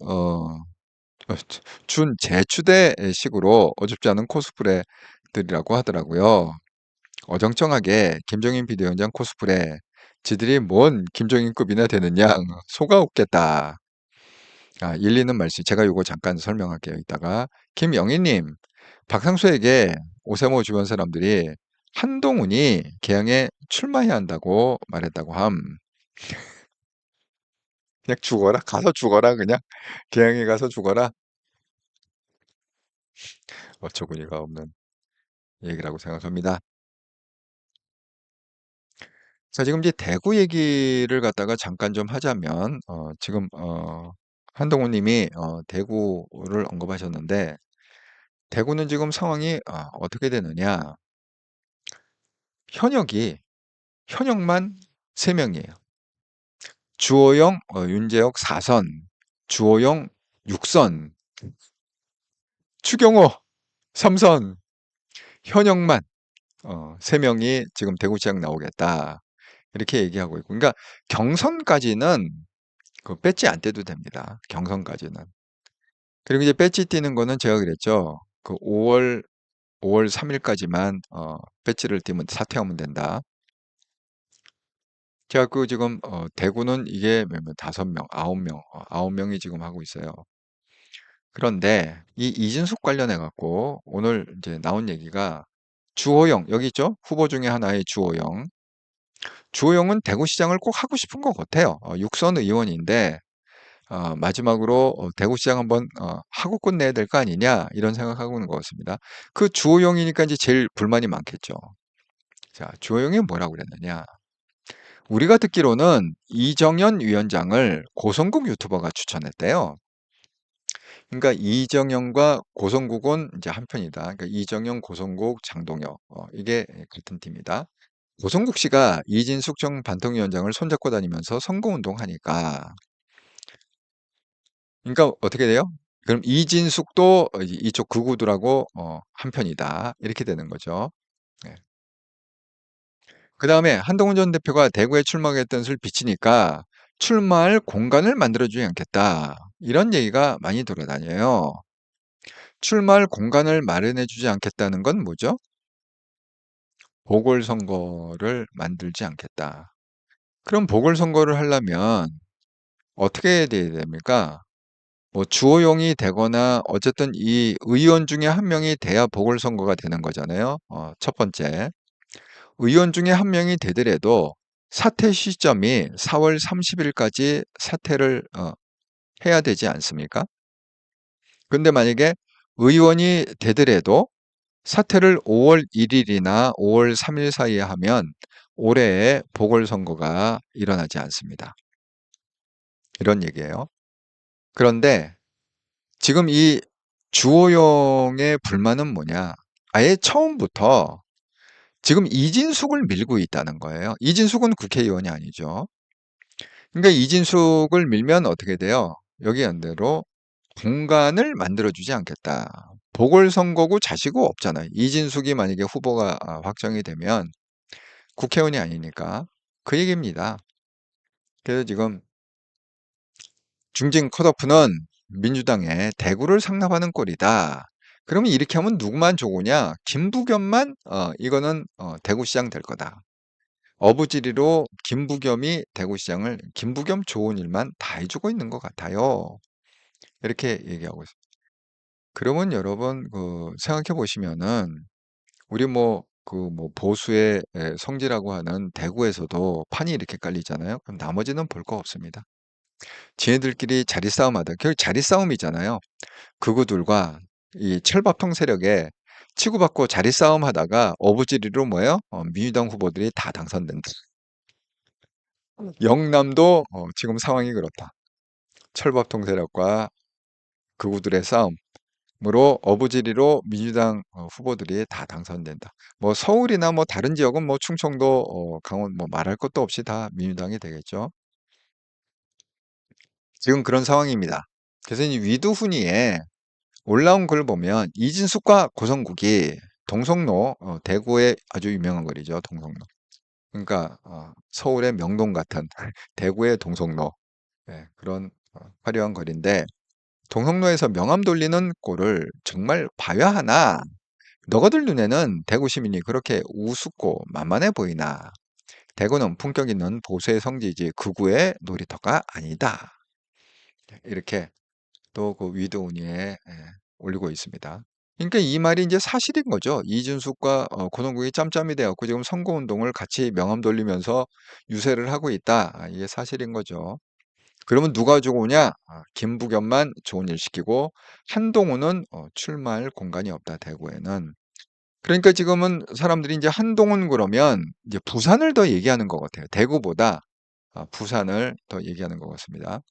준 재추대 식으로 어줍지 않은 코스프레들이라고 하더라고요. 어정쩡하게 김종인 비대위원장 코스프레, 지들이 뭔 김종인급이나 되느냐, 속아 웃겠다. 일리 있는 말씀, 제가 요거 잠깐 설명할게요. 이따가 김영희님, 박상수에게 오세모 주변 사람들이 한동훈이 개항에 출마해야 한다고 말했다고 함. 그냥 죽어라, 가서 죽어라, 그냥 개항에 가서 죽어라. 어처구니가 없는 얘기라고 생각합니다. 자, 지금 이제 대구 얘기를 갖다가 잠깐 좀 하자면, 지금, 한동훈 님이, 대구를 언급하셨는데, 대구는 지금 상황이, 어떻게 되느냐. 현역이, 현역만 3명이에요. 주호영, 윤재혁 4선, 주호영 6선, 추경호 3선, 현역만, 3명이 지금 대구시장 나오겠다. 이렇게 얘기하고 있고. 그러니까 경선까지는 그 배지 안 떼도 됩니다. 경선까지는. 그리고 이제 배지 띄는 거는 제가 그랬죠. 그 5월 3일까지만 배지를 띄면 사퇴하면 된다. 제가 그 지금 대구는 이게 몇 명, 5명, 9명, 9명이 지금 하고 있어요. 그런데 이 이준숙 관련해 갖고 오늘 이제 나온 얘기가 주호영 여기 있죠? 후보 중에 하나의 주호영. 주호영은 대구시장을 꼭 하고 싶은 것 같아요. 6선 의원인데 마지막으로 대구시장 한번 하고 끝내야 될 거 아니냐 이런 생각하고 있는 것 같습니다. 그 주호영이니까 이제 제일 불만이 많겠죠. 자, 주호영이 뭐라고 그랬느냐? 우리가 듣기로는 이정현 위원장을 고성국 유튜버가 추천했대요. 그러니까 이정현과 고성국은 이제 한편이다. 그러니까 이정현, 고성국, 장동혁 이게 같은 팀이다. 고성국 씨가 이진숙 전 반통위원장을 손잡고 다니면서 선거운동하니까 그러니까 어떻게 돼요? 그럼 이진숙도 이쪽 극우들하고 한편이다. 이렇게 되는 거죠. 네. 그 다음에 한동훈 전 대표가 대구에 출마하겠다는 것을 비치니까 출마할 공간을 만들어주지 않겠다. 이런 얘기가 많이 돌아다녀요. 출마할 공간을 마련해주지 않겠다는 건 뭐죠? 보궐선거를 만들지 않겠다. 그럼 보궐선거를 하려면 어떻게 돼야 됩니까? 뭐 주호영이 되거나 어쨌든 이 의원 중에 한 명이 돼야 보궐선거가 되는 거잖아요. 첫 번째. 의원 중에 한 명이 되더라도 사퇴 시점이 4월 30일까지 사퇴를 해야 되지 않습니까? 근데 만약에 의원이 되더라도 사퇴를 5월 1일이나 5월 3일 사이에 하면 올해의 보궐선거가 일어나지 않습니다. 이런 얘기예요. 그런데 지금 이 주호영의 불만은 뭐냐? 아예 처음부터 지금 이진숙을 밀고 있다는 거예요. 이진숙은 국회의원이 아니죠. 그러니까 이진숙을 밀면 어떻게 돼요? 여기 연대로 공간을 만들어주지 않겠다. 보궐선거구 자시고 없잖아요. 이진숙이 만약에 후보가 확정이 되면 국회의원이 아니니까 그 얘기입니다. 그래서 지금 중진 컷오프는 민주당의 대구를 상납하는 꼴이다. 그러면 이렇게 하면 누구만 좋으냐? 김부겸만 이거는 대구시장 될 거다. 어부지리로 김부겸이 대구시장을 김부겸 좋은 일만 다 해주고 있는 것 같아요. 이렇게 얘기하고 있어요. 그러면 여러분 생각해 보시면은 우리 뭐 보수의 성지라고 하는 대구에서도 판이 이렇게 깔리잖아요. 그럼 나머지는 볼 거 없습니다. 지네들끼리 자리 싸움하다. 결국 자리 싸움이잖아요. 그구들과 이 철밥통 세력에 치고받고 자리 싸움하다가 어부지리로 뭐예요? 민주당 후보들이 다 당선된다. 영남도 지금 상황이 그렇다. 철밥통 세력과 그구들의 싸움으로 어부지리로 민주당 후보들이 다 당선된다. 뭐 서울이나 뭐 다른 지역은 뭐 충청도, 강원 뭐 말할 것도 없이 다 민주당이 되겠죠. 지금 그런 상황입니다. 그래서 이 위두훈이에 올라온 글 보면 이진숙과 고성국이 동성로, 대구의 아주 유명한 거리죠. 동성로. 그러니까 서울의 명동 같은 대구의 동성로, 그런 화려한 거리인데 동성로에서 명함 돌리는 꼴을 정말 봐야 하나? 너희들 눈에는 대구 시민이 그렇게 우습고 만만해 보이나? 대구는 품격 있는 보수의 성지이지 극우의 놀이터가 아니다. 이렇게 또 그 위도우니에 올리고 있습니다. 그러니까 이 말이 이제 사실인 거죠. 이준숙과 고성국이 짬짬이 돼갖고 지금 선거운동을 같이 명함 돌리면서 유세를 하고 있다. 이게 사실인 거죠. 그러면 누가 좋으냐? 김부겸만 좋은 일 시키고 한동훈은 출마할 공간이 없다. 대구에는. 그러니까 지금은 사람들이 이제 한동훈 그러면 이제 부산을 더 얘기하는 것 같아요. 대구보다 부산을 더 얘기하는 것 같습니다.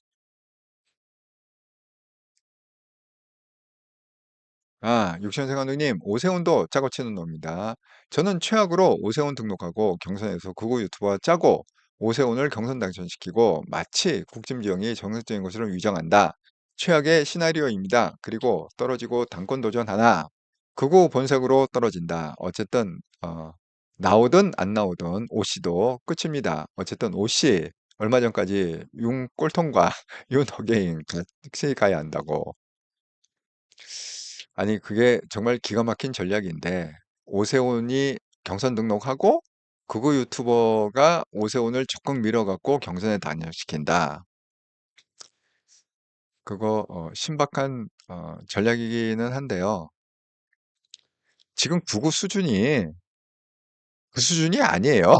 육천생 감독님, 오세훈도 짜고 치는 놈입니다. 저는 최악으로 오세훈 등록하고 경선에서 극우 유튜버 짜고 오세훈을 경선 당선시키고 마치 국짐지형이 정상적인 것으로 위장한다. 최악의 시나리오입니다. 그리고 떨어지고 당권 도전하나 극우 본색으로 떨어진다. 어쨌든 나오든 안 나오든 오씨도 끝입니다. 어쨌든 오씨 얼마 전까지 윤 꼴통과 윤 어게인 같이 가야 한다고. 아니, 그게 정말 기가 막힌 전략인데, 오세훈이 경선 등록하고, 그거 유튜버가 오세훈을 적극 밀어갖고 경선에 단nhập 시킨다. 그거, 신박한, 전략이기는 한데요. 지금 구구 수준이 그 수준이 아니에요.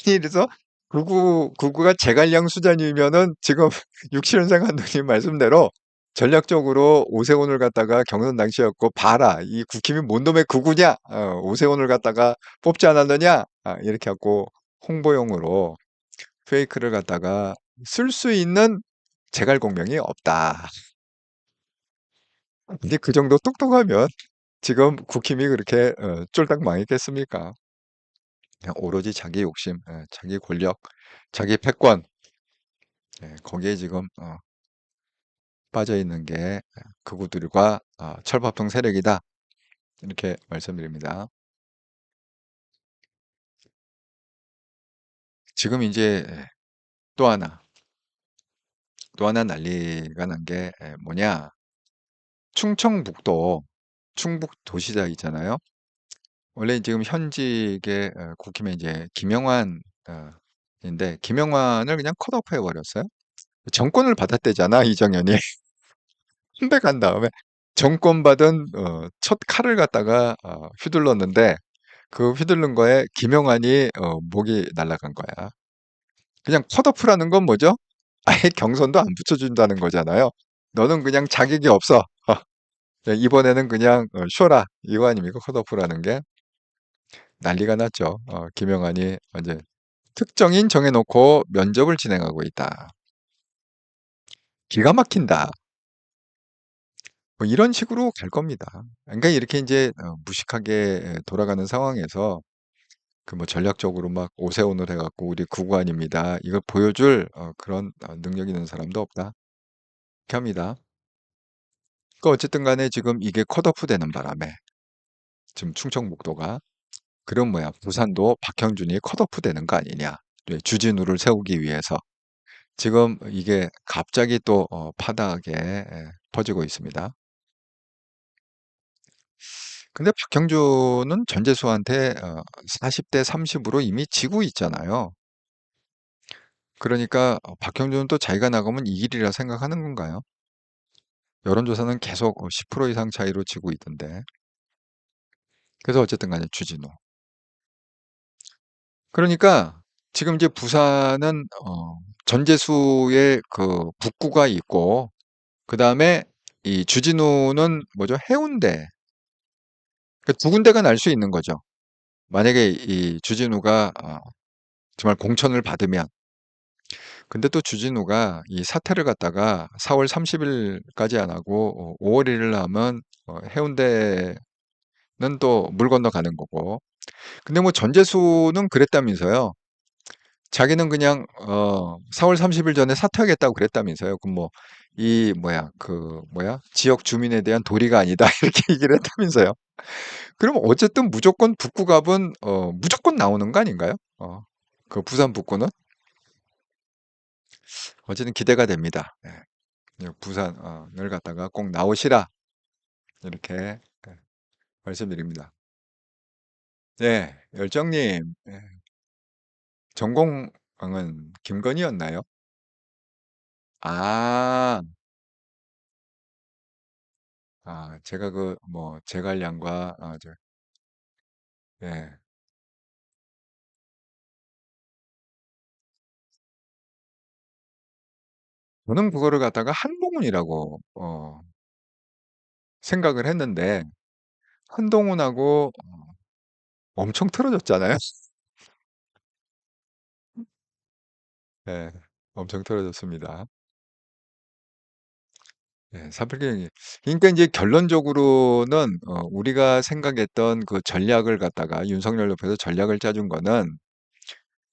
그래서 구구가 제갈량 수준이면은 지금 육칠현생 감독님 말씀대로 전략적으로 오세훈을 갖다가 경선 당시였고 봐라 이 국힘이 뭔 놈의 구구냐 오세훈을 갖다가 뽑지 않았느냐 이렇게 하고 홍보용으로 페이크를 갖다가 쓸 수 있는 제갈공명이 없다. 근데 그 정도 똑똑하면 지금 국힘이 그렇게 쫄딱 망했겠습니까? 그냥 오로지 자기 욕심, 자기 권력, 자기 패권, 거기에 지금 빠져 있는 게 극우들과 철밥통 세력이다. 이렇게 말씀드립니다. 지금 이제 또 하나, 또 하나 난리가 난 게 뭐냐. 충청북도, 충북 도시장 있잖아요. 원래 지금 현직의 국힘의 이제 김영환, 인데, 김영환을 그냥 컷오프 해버렸어요. 정권을 받았대잖아, 이정현이. 컴백한 다음에 정권 받은 첫 칼을 갖다가 휘둘렀는데 그 휘두른 거에 김영환이 목이 날아간 거야. 그냥 컷오프라는 건 뭐죠? 아예 경선도 안 붙여준다는 거잖아요. 너는 그냥 자격이 없어. 이번에는 그냥 쉬어라. 이거 아닙니까? 컷오프라는 게. 난리가 났죠. 김영환이 이제 특정인 정해놓고 면접을 진행하고 있다. 기가 막힌다. 뭐 이런 식으로 갈 겁니다. 그러니까 이렇게 이제 무식하게 돌아가는 상황에서 그 뭐 전략적으로 막 오세훈을 해갖고 우리 구구아닙니다. 이걸 보여줄 그런 능력 있는 사람도 없다. 이렇게 합니다. 그 어쨌든 간에 지금 이게 컷오프 되는 바람에 지금 충청북도가 그럼 뭐야 부산도 박형준이 컷오프 되는 거 아니냐. 네, 주진우를 세우기 위해서 지금 이게 갑자기 또 파다하게 퍼지고 있습니다. 근데 박형준은 전재수한테 40대 30으로 이미 지고 있잖아요. 그러니까 박형준은 또 자기가 나가면 이길이라 생각하는 건가요? 여론조사는 계속 10% 이상 차이로 지고 있던데. 그래서 어쨌든 간에 주진우. 그러니까 지금 이제 부산은 전재수의 그 북구가 있고 그다음에 이 주진우는 뭐죠? 해운대. 그 두 군데가 날 수 있는 거죠. 만약에 이 주진우가 정말 공천을 받으면 근데 또 주진우가 이 사퇴를 갖다가 4월 30일까지 안 하고 5월 1일 하면 해운대는 또 물 건너가는 거고. 근데 뭐 전재수는 그랬다면서요. 자기는 그냥 4월 30일 전에 사퇴하겠다고 그랬다면서요. 그럼 뭐 이 뭐야 그 뭐야 지역 주민에 대한 도리가 아니다 이렇게 얘기를 했다면서요. 그럼 어쨌든 무조건 북구갑은 무조건 나오는 거 아닌가요? 그 부산 북구는 어쨌든 기대가 됩니다. 부산을 갖다가 꼭 나오시라 이렇게 말씀드립니다. 네, 열정님 전공은 김건희였나요? 아, 제가 그 뭐 제갈량과 예, 저는 그거를 갖다가 한동훈이라고 생각을 했는데 한동훈하고 엄청 틀어졌잖아요. 예, 엄청 틀어졌습니다. 예, 사필경이 그러니까 이제 결론적으로는 우리가 생각했던 그 전략을 갖다가 윤석열 옆에서 전략을 짜준 거는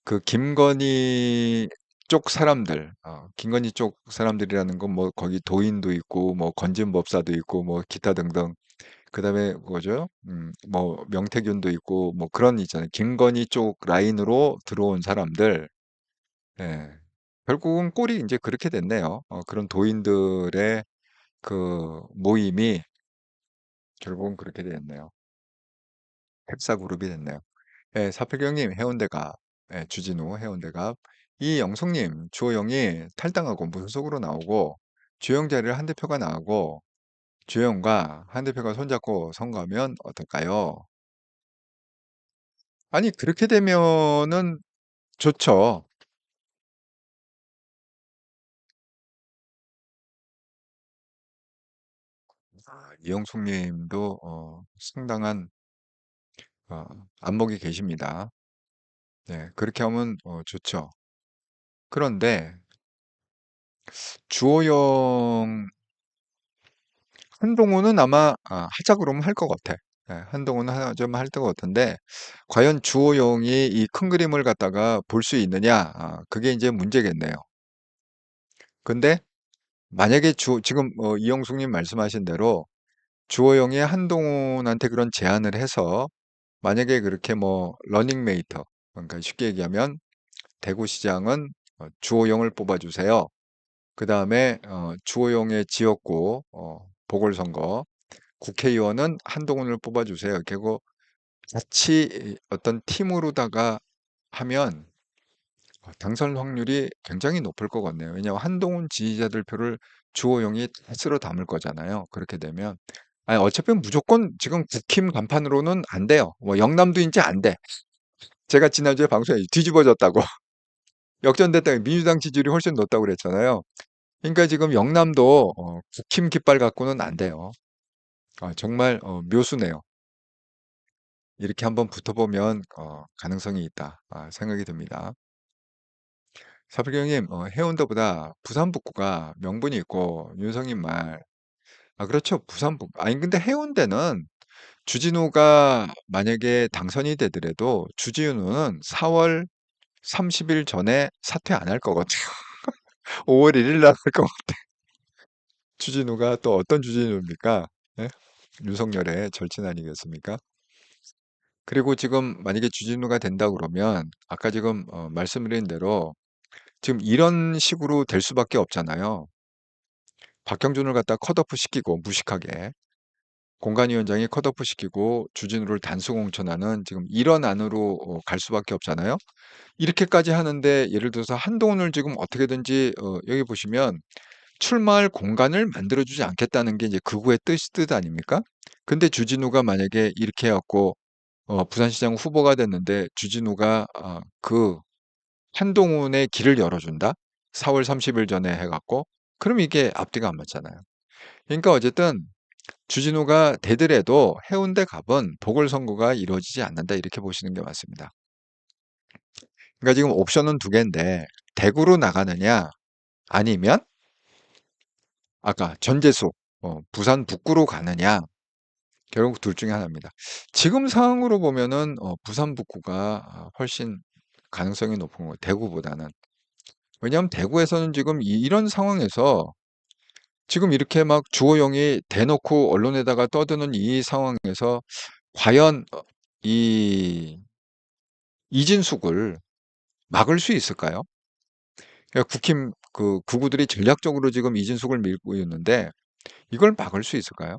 그 김건희 쪽 사람들, 김건희 쪽 사람들이라는 건 뭐 거기 도인도 있고 뭐 건진법사도 있고 뭐 기타 등등 그다음에 뭐죠? 뭐 명태균도 있고 뭐 그런 있잖아요. 김건희 쪽 라인으로 들어온 사람들, 예. 결국은 꼴이 이제 그렇게 됐네요. 그런 도인들의 그 모임이 결국은 그렇게 됐네요. 캡사 그룹이 됐네요. 예, 사필경님 해운대갑, 예, 주진우 해운대갑, 이영숙님 주호영이 탈당하고 무소속으로 나오고 주영 자리를 한 대표가 나오고 주영과 한 대표가 손잡고 선거하면 어떨까요? 아니 그렇게 되면은 좋죠. 이영숙님도 상당한 어, 안목이 계십니다. 네, 그렇게 하면 좋죠. 그런데 주호영 한동훈은 아마 하자 그러면 할 것 같아. 예, 한동훈은 좀 할 것 같은데 과연 주호영이 이 큰 그림을 갖다가 볼 수 있느냐? 그게 이제 문제겠네요. 근데 만약에 지금 이영숙님 말씀하신 대로 주호영이 한동훈한테 그런 제안을 해서 만약에 그렇게 뭐 러닝메이터 그러니까 쉽게 얘기하면 대구시장은 주호영을 뽑아주세요. 그 다음에 주호영의 지역구 보궐선거 국회의원은 한동훈을 뽑아주세요. 그리고 같이 어떤 팀으로다가 하면 당선 확률이 굉장히 높을 것 같네요. 왜냐하면 한동훈 지지자들 표를 주호영이 다 쓸어 담을 거잖아요. 그렇게 되면 아니 어차피 무조건 지금 국힘 간판으로는 안 돼요. 뭐 영남도 이제 안 돼. 제가 지난주에 방송에 뒤집어졌다고 역전됐다 민주당 지지율이 훨씬 높다고 그랬잖아요. 그러니까 지금 영남도 국힘 깃발 갖고는 안 돼요. 정말 묘수네요. 이렇게 한번 붙어보면 가능성이 있다 생각이 듭니다. 사불경님, 해운대보다 부산 북구가 명분이 있고 윤석님 말, 그렇죠. 부산 북구. 아니 근데 해운대는 주진우가 만약에 당선이 되더라도 주진우는 4월 30일 전에 사퇴 안 할 거거든요. 5월 1일 날 할 거. 주진우가 또 어떤 주진우입니까? 예? 윤석열의 절친 아니겠습니까? 그리고 지금 만약에 주진우가 된다 그러면 아까 지금 말씀드린 대로 지금 이런 식으로 될 수밖에 없잖아요. 박형준을 갖다 컷오프 시키고 무식하게 공관위원장이 컷오프 시키고 주진우를 단수공천하는 지금 이런 안으로 갈 수밖에 없잖아요. 이렇게까지 하는데 예를 들어서 한동훈을 지금 어떻게든지 여기 보시면 출마할 공간을 만들어주지 않겠다는 게 이제 극우의 뜻 아닙니까? 근데 주진우가 만약에 이렇게 해갖고 부산시장 후보가 됐는데 주진우가 그 한동훈의 길을 열어준다? 4월 30일 전에 해갖고 그럼 이게 앞뒤가 안 맞잖아요. 그러니까 어쨌든 주진우가 되더라도 해운대 갑은 보궐선거가 이루어지지 않는다 이렇게 보시는 게 맞습니다. 그러니까 지금 옵션은 두 개인데 대구로 나가느냐 아니면 아까 전재수 부산 북구로 가느냐 결국 둘 중에 하나입니다. 지금 상황으로 보면은 부산 북구가 훨씬 가능성이 높은 거예요. 대구보다는. 왜냐하면 대구에서는 지금 이런 상황에서 지금 이렇게 막 주호영이 대놓고 언론에다가 떠드는 이 상황에서 과연 이 이진숙을 막을 수 있을까요? 그러니까 국힘 그 극우들이 전략적으로 지금 이진숙을 밀고 있는데 이걸 막을 수 있을까요?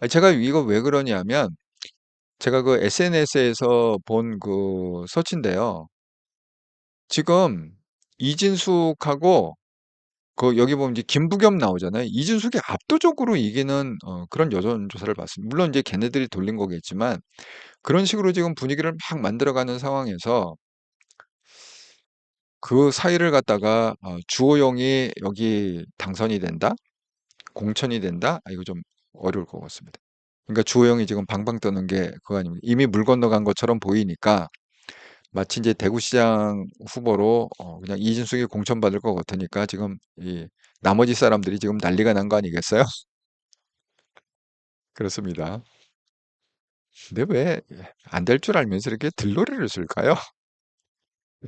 제가 이거 왜 그러냐면 제가 그 SNS에서 본 그 서치인데요. 지금 이진숙하고 그 여기 보면 이제 김부겸 나오잖아요. 이진숙이 압도적으로 이기는 그런 여론조사를 봤습니다. 물론 이제 걔네들이 돌린 거겠지만 그런 식으로 지금 분위기를 막 만들어가는 상황에서 그 사이를 갖다가 주호영이 여기 당선이 된다? 공천이 된다? 이거 좀 어려울 것 같습니다. 그러니까 주호영이 지금 방방 떠는 게 그거 아닙니까? 이미 물 건너간 것처럼 보이니까 마치 이제 대구시장 후보로 그냥 이진숙이 공천받을 것 같으니까 지금 이 나머지 사람들이 지금 난리가 난 거 아니겠어요? 그렇습니다. 근데 왜 안 될 줄 알면서 이렇게 들노래를 쓸까요?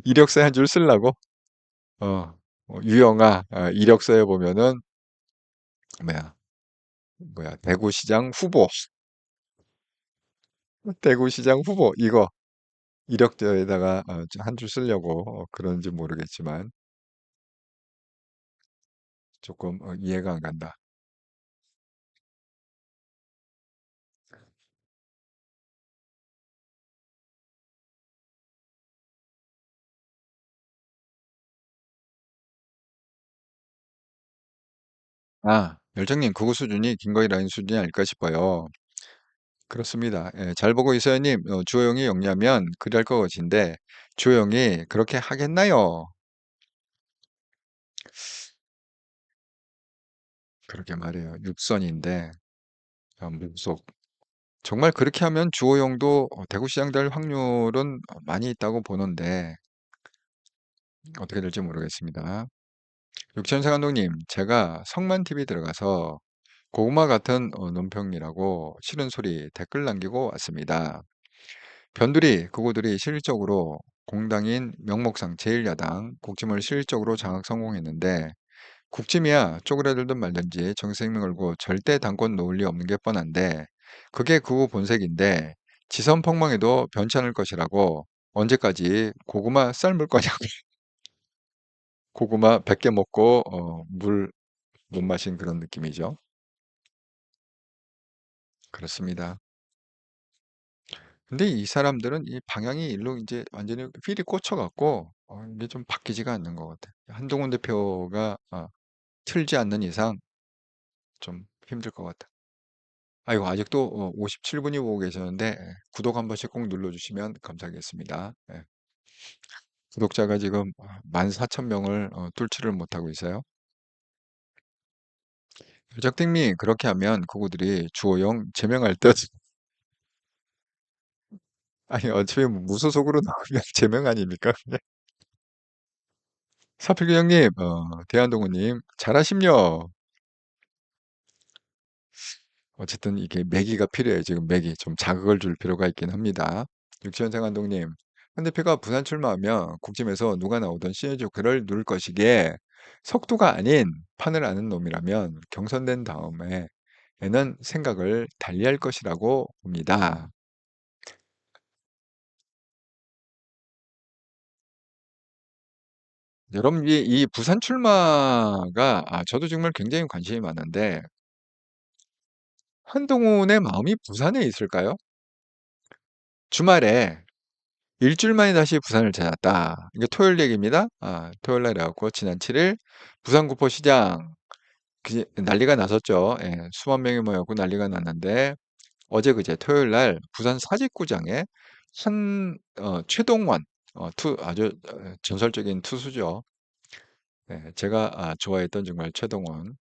이력서에 한 줄 쓰려고? 유영아, 이력서에 보면은 뭐야, 대구시장 후보, 대구시장 후보 이거 이력서에다가 한 줄 쓰려고 그런지 모르겠지만 조금 이해가 안 간다. 열정님, 그거 수준이 김거희 라인 수준이 아닐까 싶어요. 그렇습니다. 예, 잘 보고 이서연님, 주호영이 영리하면 그럴 것 같은데, 주호영이 그렇게 하겠나요? 그렇게 말해요. 육선인데, 무속. 정말 그렇게 하면 주호영도 대구시장 될 확률은 많이 있다고 보는데, 어떻게 될지 모르겠습니다. 육천세 감독님, 제가 성만TV 들어가서 고구마 같은 논평이라고 싫은 소리 댓글 남기고 왔습니다. 변두리, 그고들이 실질적으로 공당인 명목상 제1야당 국짐을 실질적으로 장악 성공했는데 국짐이야 쪼그라들든 말든지 정세명 걸고 절대 당권 놓을 리 없는 게 뻔한데 그게 그거 본색인데 지선 폭망에도 변치 않을 것이라고 언제까지 고구마 삶을 거냐고 고구마 100개 먹고 물 못 마신 그런 느낌이죠. 그렇습니다. 근데 이 사람들은 이 방향이 일로 이제 완전히 휠이 꽂혀갖고 이게 좀 바뀌지가 않는 것 같아요. 한동훈 대표가 틀지 않는 이상 좀 힘들 것 같아요. 아이고, 아직도 57분이 보고 계셨는데 구독 한 번씩 꼭 눌러주시면 감사하겠습니다. 예. 구독자가 지금 14,000명을 뚫지를 못하고 있어요. 적등미 그렇게 하면 그구들이 주호영 제명할 듯. 아니, 어차피 무소속으로 나오면 제명 아닙니까? 사필규 형님, 대한동우님, 잘하심요. 어쨌든 이게 매기가 필요해요. 지금 매기. 좀 자극을 줄 필요가 있긴 합니다. 육지현생 한동님, 한 대표가 부산 출마하면 국짐에서 누가 나오던 시너지 글을 누를 것이기에 석도가 아닌 판을 아는 놈이라면 경선된 다음에는 생각을 달리할 것이라고 봅니다. 여러분, 이 부산 출마가, 저도 정말 굉장히 관심이 많은데, 한동훈의 마음이 부산에 있을까요? 주말에 일주일 만에 다시 부산을 찾았다. 이게 토요일 얘기입니다. 토요일 날 해갖고 지난 7일 부산 구포시장 난리가 났었죠. 예, 수만 명이 모였고 난리가 났는데 어제 그제 토요일 날 부산 사직구장에 최동원 아주 전설적인 투수죠. 예, 제가 좋아했던 정말 최동원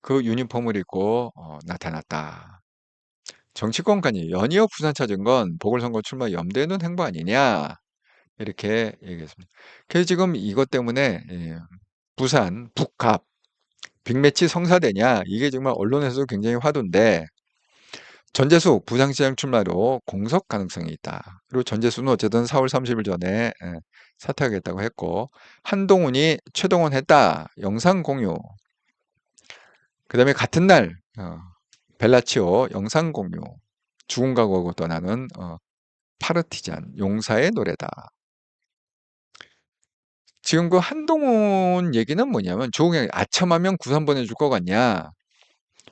그 유니폼을 입고 나타났다. 정치권까지 연이어 부산 찾은 건 보궐선거 출마 염두에 둔 행보 아니냐 이렇게 얘기했습니다. 그래서 지금 이것 때문에 부산 북합 빅매치 성사되냐 이게 정말 언론에서도 굉장히 화두인데 전재수 부산시장 출마로 공석 가능성이 있다. 그리고 전재수는 어쨌든 4월 30일 전에 사퇴하겠다고 했고 한동훈이 최동원 했다 영상 공유. 그다음에 같은 날 벨라치오 영상 공유. 죽은 각오하고 떠나는 파르티잔 용사의 노래다. 지금 그 한동훈 얘기는 뭐냐면 조국이 아첨하면 구산 보내줄 것 같냐?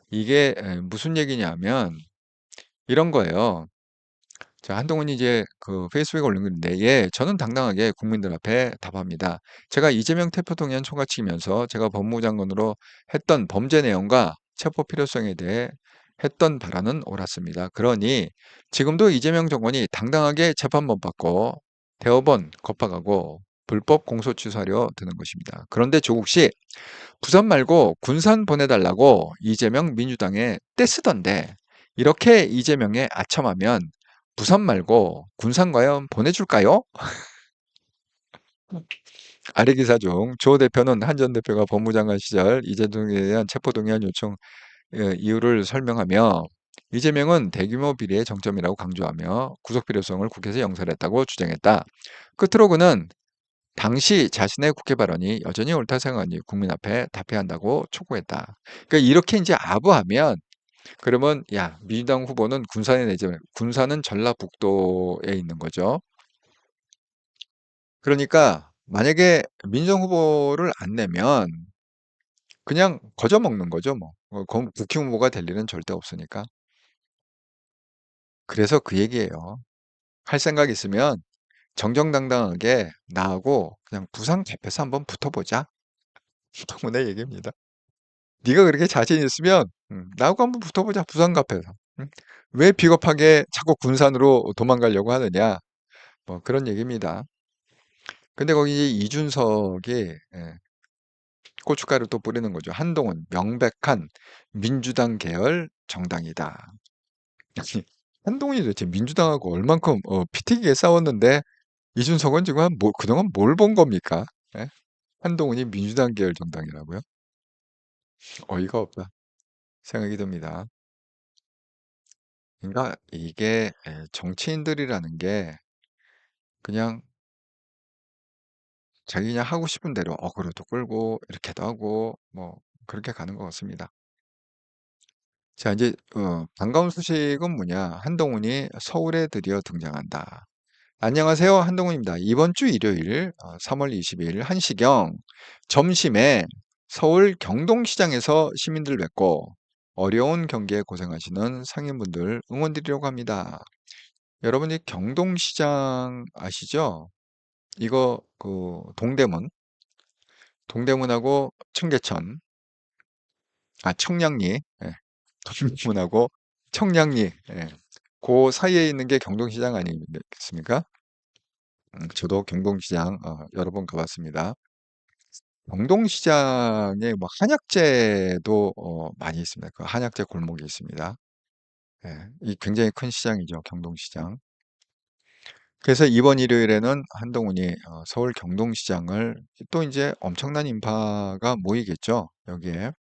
이게 무슨 얘기냐면 이런 거예요. 자, 한동훈이 이제 그 페이스북에 올린 건데, 예, 저는 당당하게 국민들 앞에 답합니다. 제가 이재명 대표동의안 총괄치면서 제가 법무부 장관으로 했던 범죄 내용과 체포 필요성에 대해 했던 발언은 옳았습니다. 그러니 지금도 이재명 정권이 당당하게 재판번 받고 대법원 겁박하고 불법 공소 취소하려 드는 것입니다. 그런데 조국 씨, 부산 말고 군산 보내달라고 이재명 민주당에 떼쓰던데 이렇게 이재명에 아첨하면 부산 말고 군산 과연 보내줄까요? 아래 기사 중 조 대표는 한 전 대표가 법무장관 시절 이재명에 대한 체포동의안 요청 이유를 설명하며 이재명은 대규모 비리의 정점이라고 강조하며 구속 필요성을 국회에서 영설했다고 주장했다. 끝으로 그는 당시 자신의 국회 발언이 여전히 옳다 생각하니 국민 앞에 답해야 한다고 촉구했다. 그러니까 이렇게 이제 아부하면 그러면 야 민주당 후보는 군산에 내지 군산은 전라북도에 있는 거죠. 그러니까 만약에 민주당 후보를 안 내면 그냥 거저 먹는 거죠 뭐. 국힘 후보가 될 일은 절대 없으니까. 그래서 그 얘기예요. 할 생각 있으면 정정당당하게 나하고 그냥 부산 앞에서 한번 붙어보자. 동문의 얘기입니다. 네가 그렇게 자신 있으면 나하고 한번 붙어보자 부산 카페에서. 응? 왜 비겁하게 자꾸 군산으로 도망가려고 하느냐 뭐 그런 얘기입니다. 근데 거기 이제 이준석이 고춧가루 또 뿌리는 거죠. 한동훈 명백한 민주당 계열 정당이다. 아니, 한동훈이 도대체 민주당하고 얼만큼 피튀기게 싸웠는데 이준석은 지금 그동안 뭘 본 겁니까? 예? 한동훈이 민주당 계열 정당이라고요? 어이가 없다 생각이 듭니다. 그러니까 이게 정치인들이라는 게 그냥 자기 그냥 하고 싶은 대로 어그로도 끌고 이렇게도 하고 뭐 그렇게 가는 것 같습니다. 자, 이제 반가운 소식은 뭐냐? 한동훈이 서울에 드디어 등장한다. 안녕하세요. 한동훈입니다. 이번 주 일요일 3월 20일 1시경 점심에 서울 경동시장에서 시민들 뵙고 어려운 경기에 고생하시는 상인분들 응원드리려고 합니다. 여러분이 경동시장 아시죠? 이거 그 동대문하고 청계천, 청량리, 예, 동대문하고 청량리, 예, 그 사이에 있는 게 경동시장 아니겠습니까? 저도 경동시장 여러 번 가봤습니다. 경동시장에 뭐 한약재도 많이 있습니다. 그 한약재 골목이 있습니다. 예, 이 굉장히 큰 시장이죠, 경동시장. 그래서 이번 일요일에는 한동훈이 서울 경동시장을 또 이제 엄청난 인파가 모이겠죠, 여기에.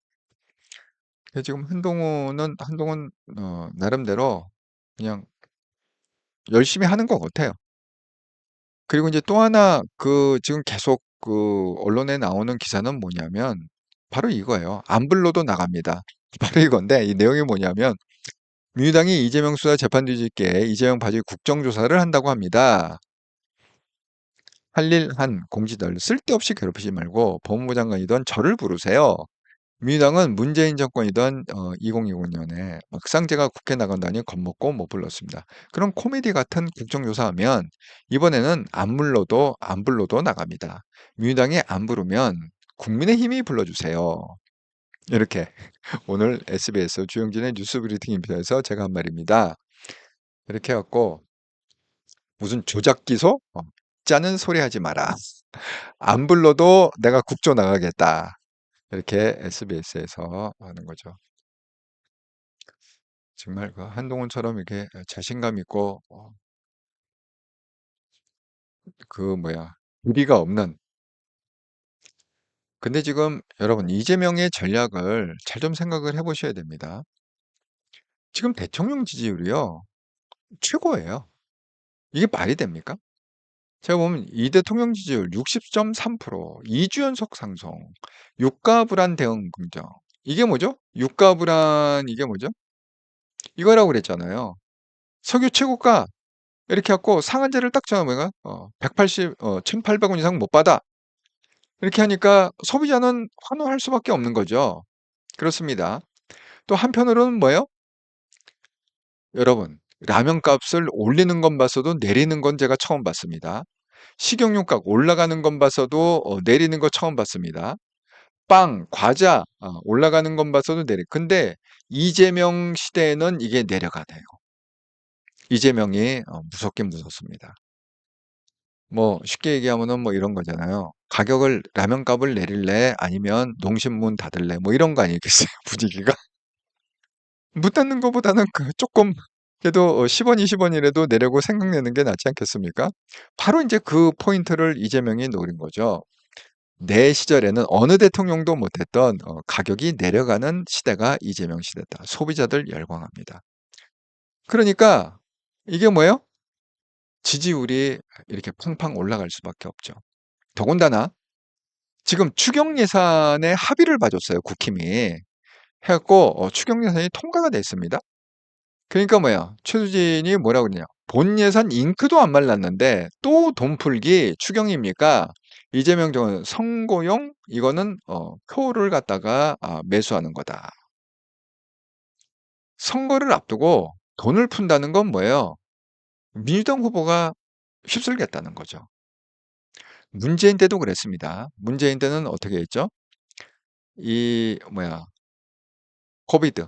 그래서 지금 한동훈 나름대로 그냥 열심히 하는 것 같아요. 그리고 이제 또 하나 지금 계속 언론에 나오는 기사는 뭐냐면 바로 이거예요. 안 불러도 나갑니다. 바로 이건데 이 내용이 뭐냐면 민주당이 이재명 수사 재판 뒤집기에 이재명 바지 국정조사를 한다고 합니다. 할 일 한 공지들 쓸데없이 괴롭히지 말고 법무부 장관이던 저를 부르세요. 민주당은 문재인 정권이던 2020년에 막상 제가 국회 나간다니 겁먹고 못 불렀습니다. 그런 코미디 같은 국정조사하면 이번에는 안 불러도 나갑니다. 민주당이 안 부르면 국민의힘이 불러주세요. 이렇게 오늘 SBS 주영진의 뉴스 브리핑 인터에서 제가 한 말입니다. 이렇게 해갖고 무슨 조작 기소? 짜는 소리 하지 마라. 안 불러도 내가 국조 나가겠다. 이렇게 SBS에서 하는 거죠. 정말 그 한동훈처럼 이렇게 자신감 있고 무리가 없는. 근데 지금 여러분 이재명의 전략을 잘 좀 생각을 해보셔야 됩니다. 지금 대통령 지지율이요 최고예요. 이게 말이 됩니까? 제가 보면 이 대통령 지지율 60.3%, 2주 연속 상승, 유가 불안 대응 긍정. 이게 뭐죠? 유가 불안 이게 뭐죠? 이거라고 그랬잖아요. 석유 최고가 이렇게 갖고 상한제를 딱 정하면 1,800원 이상 못 받아. 이렇게 하니까 소비자는 환호할 수밖에 없는 거죠. 그렇습니다. 또 한편으로는 뭐예요? 여러분, 라면 값을 올리는 건 봤어도 내리는 건 제가 처음 봤습니다. 식용유값 올라가는 건 봤어도 내리는 거 처음 봤습니다. 빵, 과자 올라가는 건 봤어도 근데 이재명 시대에는 이게 내려가네요. 이재명이 무섭긴 무섭습니다. 뭐 쉽게 얘기하면은 뭐 이런 거잖아요. 가격을 라면 값을 내릴래 아니면 농심문 닫을래 뭐 이런 거 아니겠어요 분위기가. 못 닫는 것보다는 조금 그래도 10원 20원이라도 내려고 생각내는 게 낫지 않겠습니까? 바로 이제 그 포인트를 이재명이 노린 거죠. 내 시절에는 어느 대통령도 못했던 가격이 내려가는 시대가 이재명 시대다. 소비자들 열광합니다. 그러니까 이게 뭐예요? 지지율이 이렇게 팡팡 올라갈 수밖에 없죠. 더군다나 지금 추경 예산에 합의를 봐줬어요, 국힘이. 해갖고 추경 예산이 통과가 됐습니다. 그러니까 최수진이 뭐라고 그러냐. 본 예산 잉크도 안 말랐는데 또 돈 풀기 추경입니까? 이재명 정은 선거용 이거는 표를 갖다가 매수하는 거다. 선거를 앞두고 돈을 푼다는 건 뭐예요? 민주당 후보가 휩쓸겠다는 거죠. 문재인 때도 그랬습니다. 문재인 때는 어떻게 했죠? 이 코비드,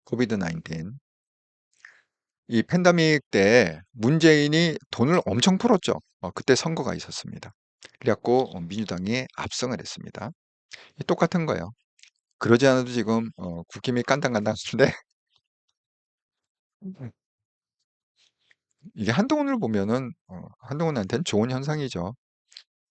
코비드 19. 이 팬데믹 때 문재인이 돈을 엄청 풀었죠. 그때 선거가 있었습니다. 그래갖고 민주당이 압승을 했습니다. 똑같은 거예요. 그러지 않아도 지금 국힘이 깐당깐당한데 이게 한동훈을 보면은 한동훈한테는 좋은 현상이죠.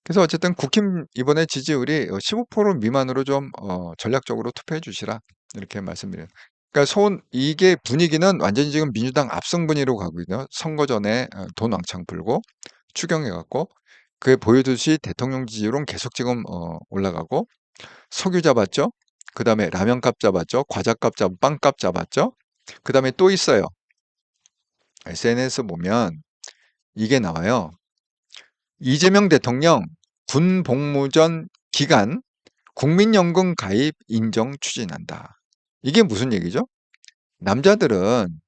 그래서 어쨌든 국힘 이번에 지지율이 15% 미만으로 좀 전략적으로 투표해 주시라 이렇게 말씀드려요. 그러니까 이게 분위기는 완전히 지금 민주당 압승 분위기로 가고 있거든요. 선거 전에 돈 왕창 풀고 추경해 갖고 그게 보여주듯이 대통령 지지율은 계속 지금 올라가고 석유 잡았죠. 그다음에 라면값 잡았죠. 과자값 빵값 잡았죠. 그다음에 또 있어요. SNS 보면 이게 나와요. 이재명 대통령 군 복무 전 기간 국민연금 가입 인정 추진한다. 이게 무슨 얘기죠? 남자들은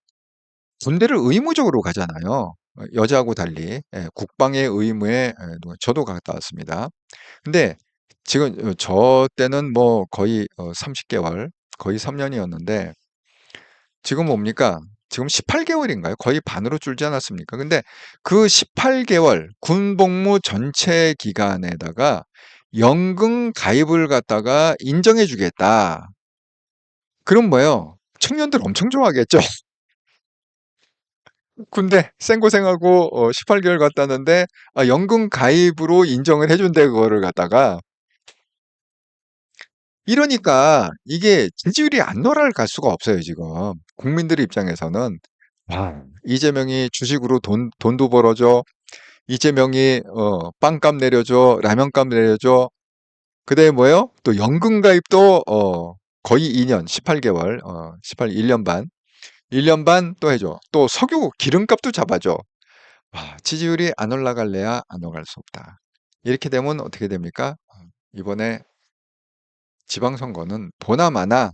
군대를 의무적으로 가잖아요. 여자하고 달리 국방의 의무에 저도 갔다 왔습니다. 근데 지금 저 때는 뭐 거의 30개월, 거의 3년이었는데 지금 뭡니까? 지금 18개월인가요? 거의 반으로 줄지 않았습니까? 근데 그 18개월 군복무 전체 기간에다가 연금 가입을 갖다가 인정해 주겠다. 그럼 뭐예요? 청년들 엄청 좋아하겠죠? 군대 생고생하고 18개월 갔다는데 연금 가입으로 인정을 해준대 그거를 갖다가 이러니까 이게 지지율이 안 올라갈 수가 없어요 지금 국민들 입장에서는 이재명이 주식으로 돈도 벌어줘 이재명이 빵값 내려줘 라면값 내려줘 그다음에 뭐예요? 또 연금 가입도 거의 2년 18개월 1년 반 1년 반 또 해줘 또 석유 기름값도 잡아줘 지지율이 안 올라갈래야 안 올라갈 수 없다. 이렇게 되면 어떻게 됩니까? 이번에 지방선거는 보나마나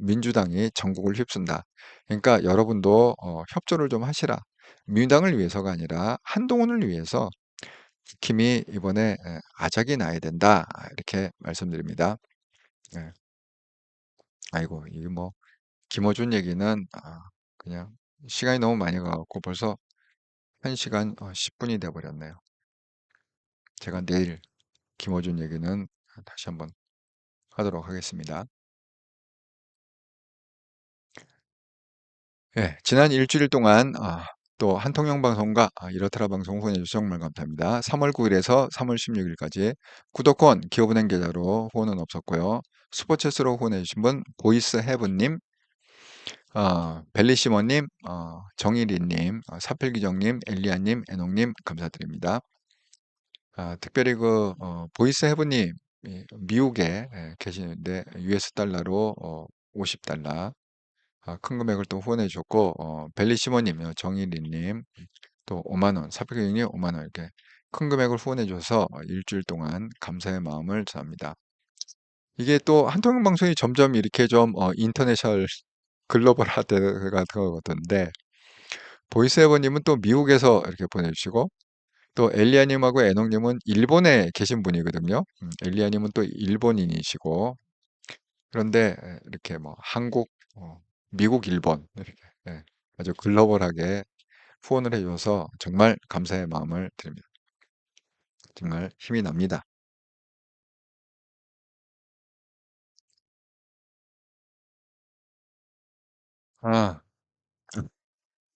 민주당이 전국을 휩쓴다. 그러니까 여러분도 협조를 좀 하시라. 민주당을 위해서가 아니라 한동훈을 위해서 국힘이 이번에 아작이 나야 된다. 이렇게 말씀드립니다. 예. 아이고, 이게 뭐 김어준 얘기는 그냥 시간이 너무 많이 가갖고 벌써 1시간 10분이 돼버렸네요. 제가 내일 김어준 얘기는 다시 한번 하도록 하겠습니다. 예, 지난 일주일 동안 또 한통영 방송과 이렇더라 방송 후원해주셔서 정말 감사합니다. 3월 9일에서 3월 16일까지 구독권 기업은행 계좌로 후원은 없었고요. 슈퍼챗으로 후원해주신 분 보이스 헤븐님, 벨리시머님, 정일이님, 사필기정님, 엘리아님, 애농님 감사드립니다. 특별히 그 보이스 헤븐님 미국에 계시는데 US 달러로 50달러 큰 금액을 또 후원해 주셨고 벨리시모님, 정일리님 또 5만 원, 사표경님 5만 원 이렇게 큰 금액을 후원해 줘서 일주일 동안 감사의 마음을 전합니다. 이게 또 한통영 방송이 점점 이렇게 좀 인터내셔널 글로벌화가 되거든데 보이스 에버님은 또 미국에서 이렇게 보내주시고 또 엘리아님하고 애녹님은 일본에 계신 분이거든요. 엘리아님은 또 일본인이시고 그런데 이렇게 뭐 한국, 미국, 일본 이렇게 아주 글로벌하게 후원을 해줘서 정말 감사의 마음을 드립니다. 정말 힘이 납니다.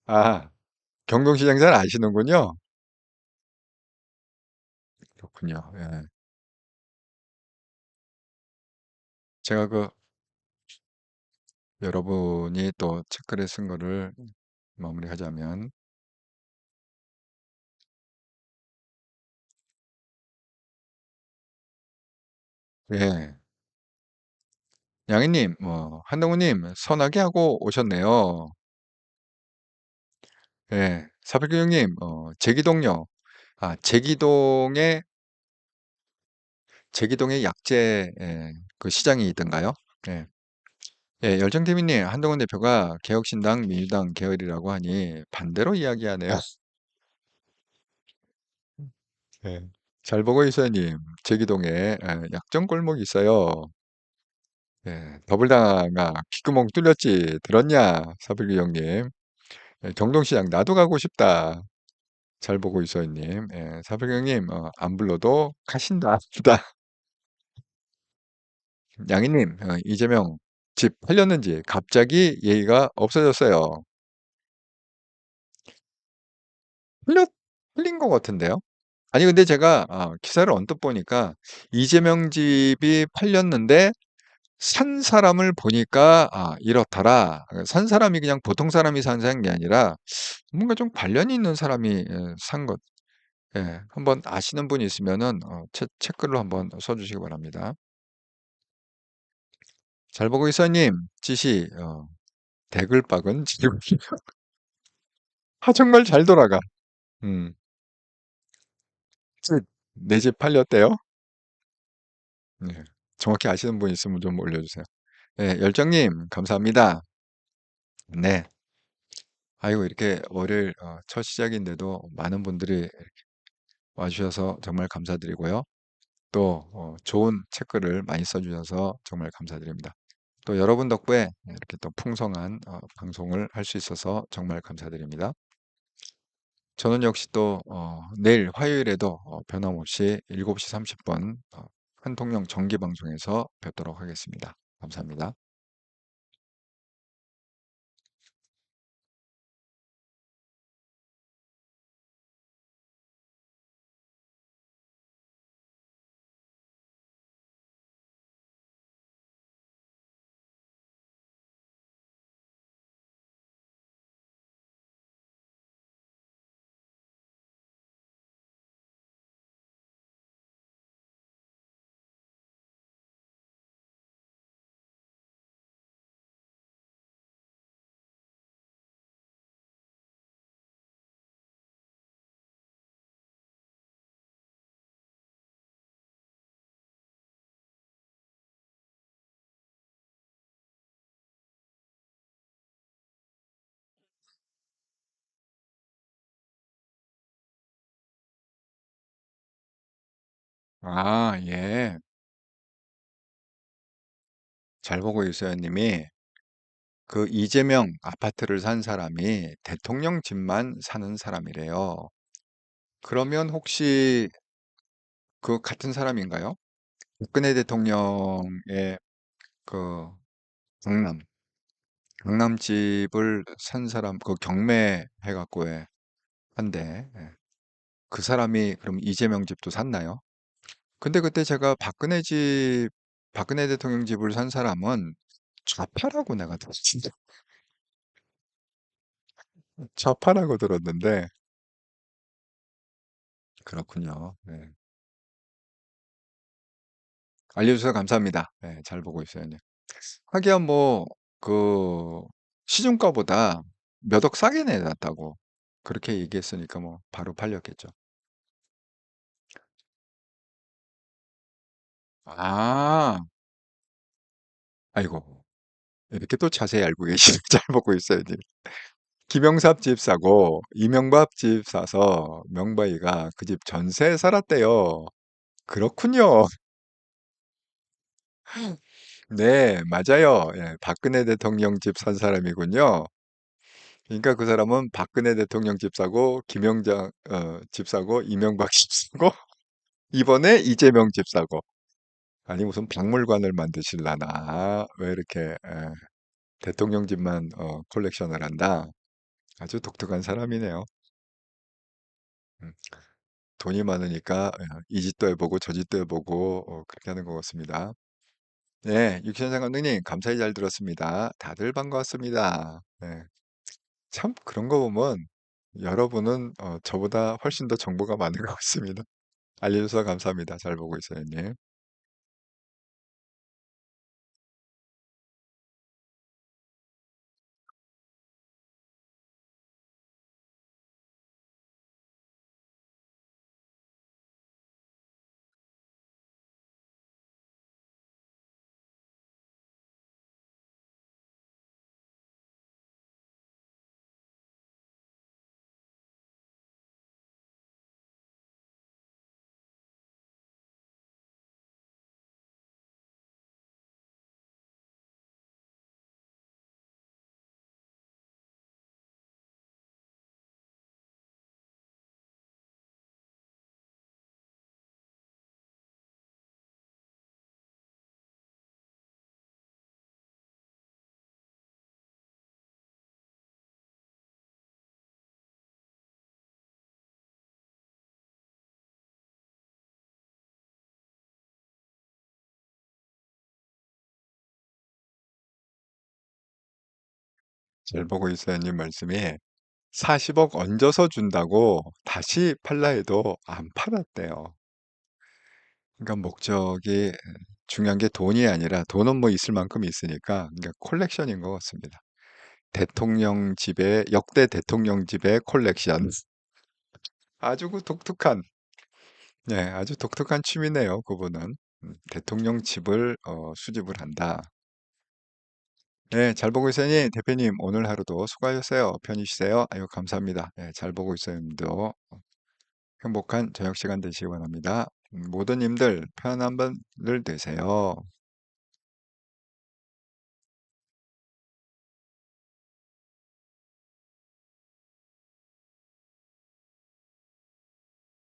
아, 경동시장 잘 아시는군요. 그렇군요. 예. 제가 그 여러분이 또 책글에 쓴 거를 마무리하자면 예. 양희님, 한동훈님 선하게 하고 오셨네요. 예. 사백교육님, 제기동요. 제기동에 약재 그 시장이 있던가요? 예. 예, 열정태민님, 한동훈 대표가 개혁신당, 민주당 계열이라고 하니 반대로 이야기하네요. 예. 잘 보고 있어요님. 제기동에 약정 골목이 있어요. 예, 더블당아 귓구멍 뚫렸지 들었냐? 사백규 형님. 예, 경동시장 나도 가고 싶다. 잘 보고 있어요님. 예, 사백규 형님 안 불러도 가신다. 양희님, 이재명 집 팔렸는지 갑자기 얘기가 없어졌어요. 풀렸, 풀린 것 같은데요? 아니, 근데 제가 기사를 언뜻 보니까 이재명 집이 팔렸는데 산 사람을 보니까 이렇더라. 산 사람이 그냥 보통 사람이 산 게 아니라 뭔가 좀 관련이 있는 사람이 산 것. 예, 한번 아시는 분이 있으면은 댓글로 한번 써주시기 바랍니다. 잘 보고 있어님 지시 대글박은 지금 정말 잘 돌아가. 음. 내 집 팔렸대요? 네. 정확히 아시는 분 있으면 좀 올려주세요. 네, 열정님, 감사합니다. 네. 아이고, 이렇게 월요일 첫 시작인데도 많은 분들이 와주셔서 정말 감사드리고요. 또 좋은 책글을 많이 써주셔서 정말 감사드립니다. 또 여러분 덕분에 이렇게 또 풍성한 방송을 할 수 있어서 정말 감사드립니다. 저는 역시 또 내일 화요일에도 변함없이 7시 30분 한통령 정기 방송에서 뵙도록 하겠습니다. 감사합니다. 아, 예. 잘 보고 있어요, 님이. 그 이재명 아파트를 산 사람이 대통령 집만 사는 사람이래요. 그러면 혹시 그 같은 사람인가요? 박근혜 대통령의 그 강남, 강남 집을 산 사람, 그 경매해갖고 한데, 그 사람이 그럼 이재명 집도 샀나요? 근데 그때 제가 박근혜 대통령 집을 산 사람은 좌파라고 내가 들었는데, 좌파라고 들었는데, 그렇군요. 네. 알려주셔서 감사합니다. 네, 잘 보고 있어요. 네. 하기야 뭐, 그, 시중가보다 몇 억 싸게 내놨다고 그렇게 얘기했으니까 뭐, 바로 팔렸겠죠. 아, 아이고. 이렇게 또 자세히 알고 계시는 잘 보고 있어요. 님. 김영삼 집 사고, 이명박 집 사서 명박이가 그 집 전세 살았대요. 그렇군요. 네, 맞아요. 예, 박근혜 대통령 집 산 사람이군요. 그러니까 그 사람은 박근혜 대통령 집 사고, 김영장 집 사고, 이명박 집 사고, 이번에 이재명 집 사고. 아니 무슨 박물관을 만드실라나? 왜 이렇게 대통령 집만 콜렉션을 한다? 아주 독특한 사람이네요. 음, 돈이 많으니까 이 짓도 해보고 저 짓도 해보고 그렇게 하는 것 같습니다. 네, 육신상 감독님 감사히 잘 들었습니다. 다들 반가웠습니다. 네, 참 그런 거 보면 여러분은 저보다 훨씬 더 정보가 많은 것 같습니다. 알려주셔서 감사합니다. 잘 보고 있어요, 님. 잘 보고 있어요, 님 말씀이. 40억 얹어서 준다고 다시 팔라 해도 안 팔았대요. 그러니까 목적이 중요한 게 돈이 아니라 돈은 뭐 있을 만큼 있으니까 그러니까 콜렉션인 것 같습니다. 대통령 집에 역대 대통령 집의 콜렉션 아주 그 독특한 네, 아주 독특한 취미네요, 그분은. 대통령 집을 수집을 한다. 네, 잘 보고 있어요. 대표님, 오늘 하루도 수고하셨어요. 편히 쉬세요. 아유, 감사합니다. 네, 잘 보고 있어요, 님도. 행복한 저녁 시간 되시기 바랍니다. 모든 님들 편한 밤을 되세요.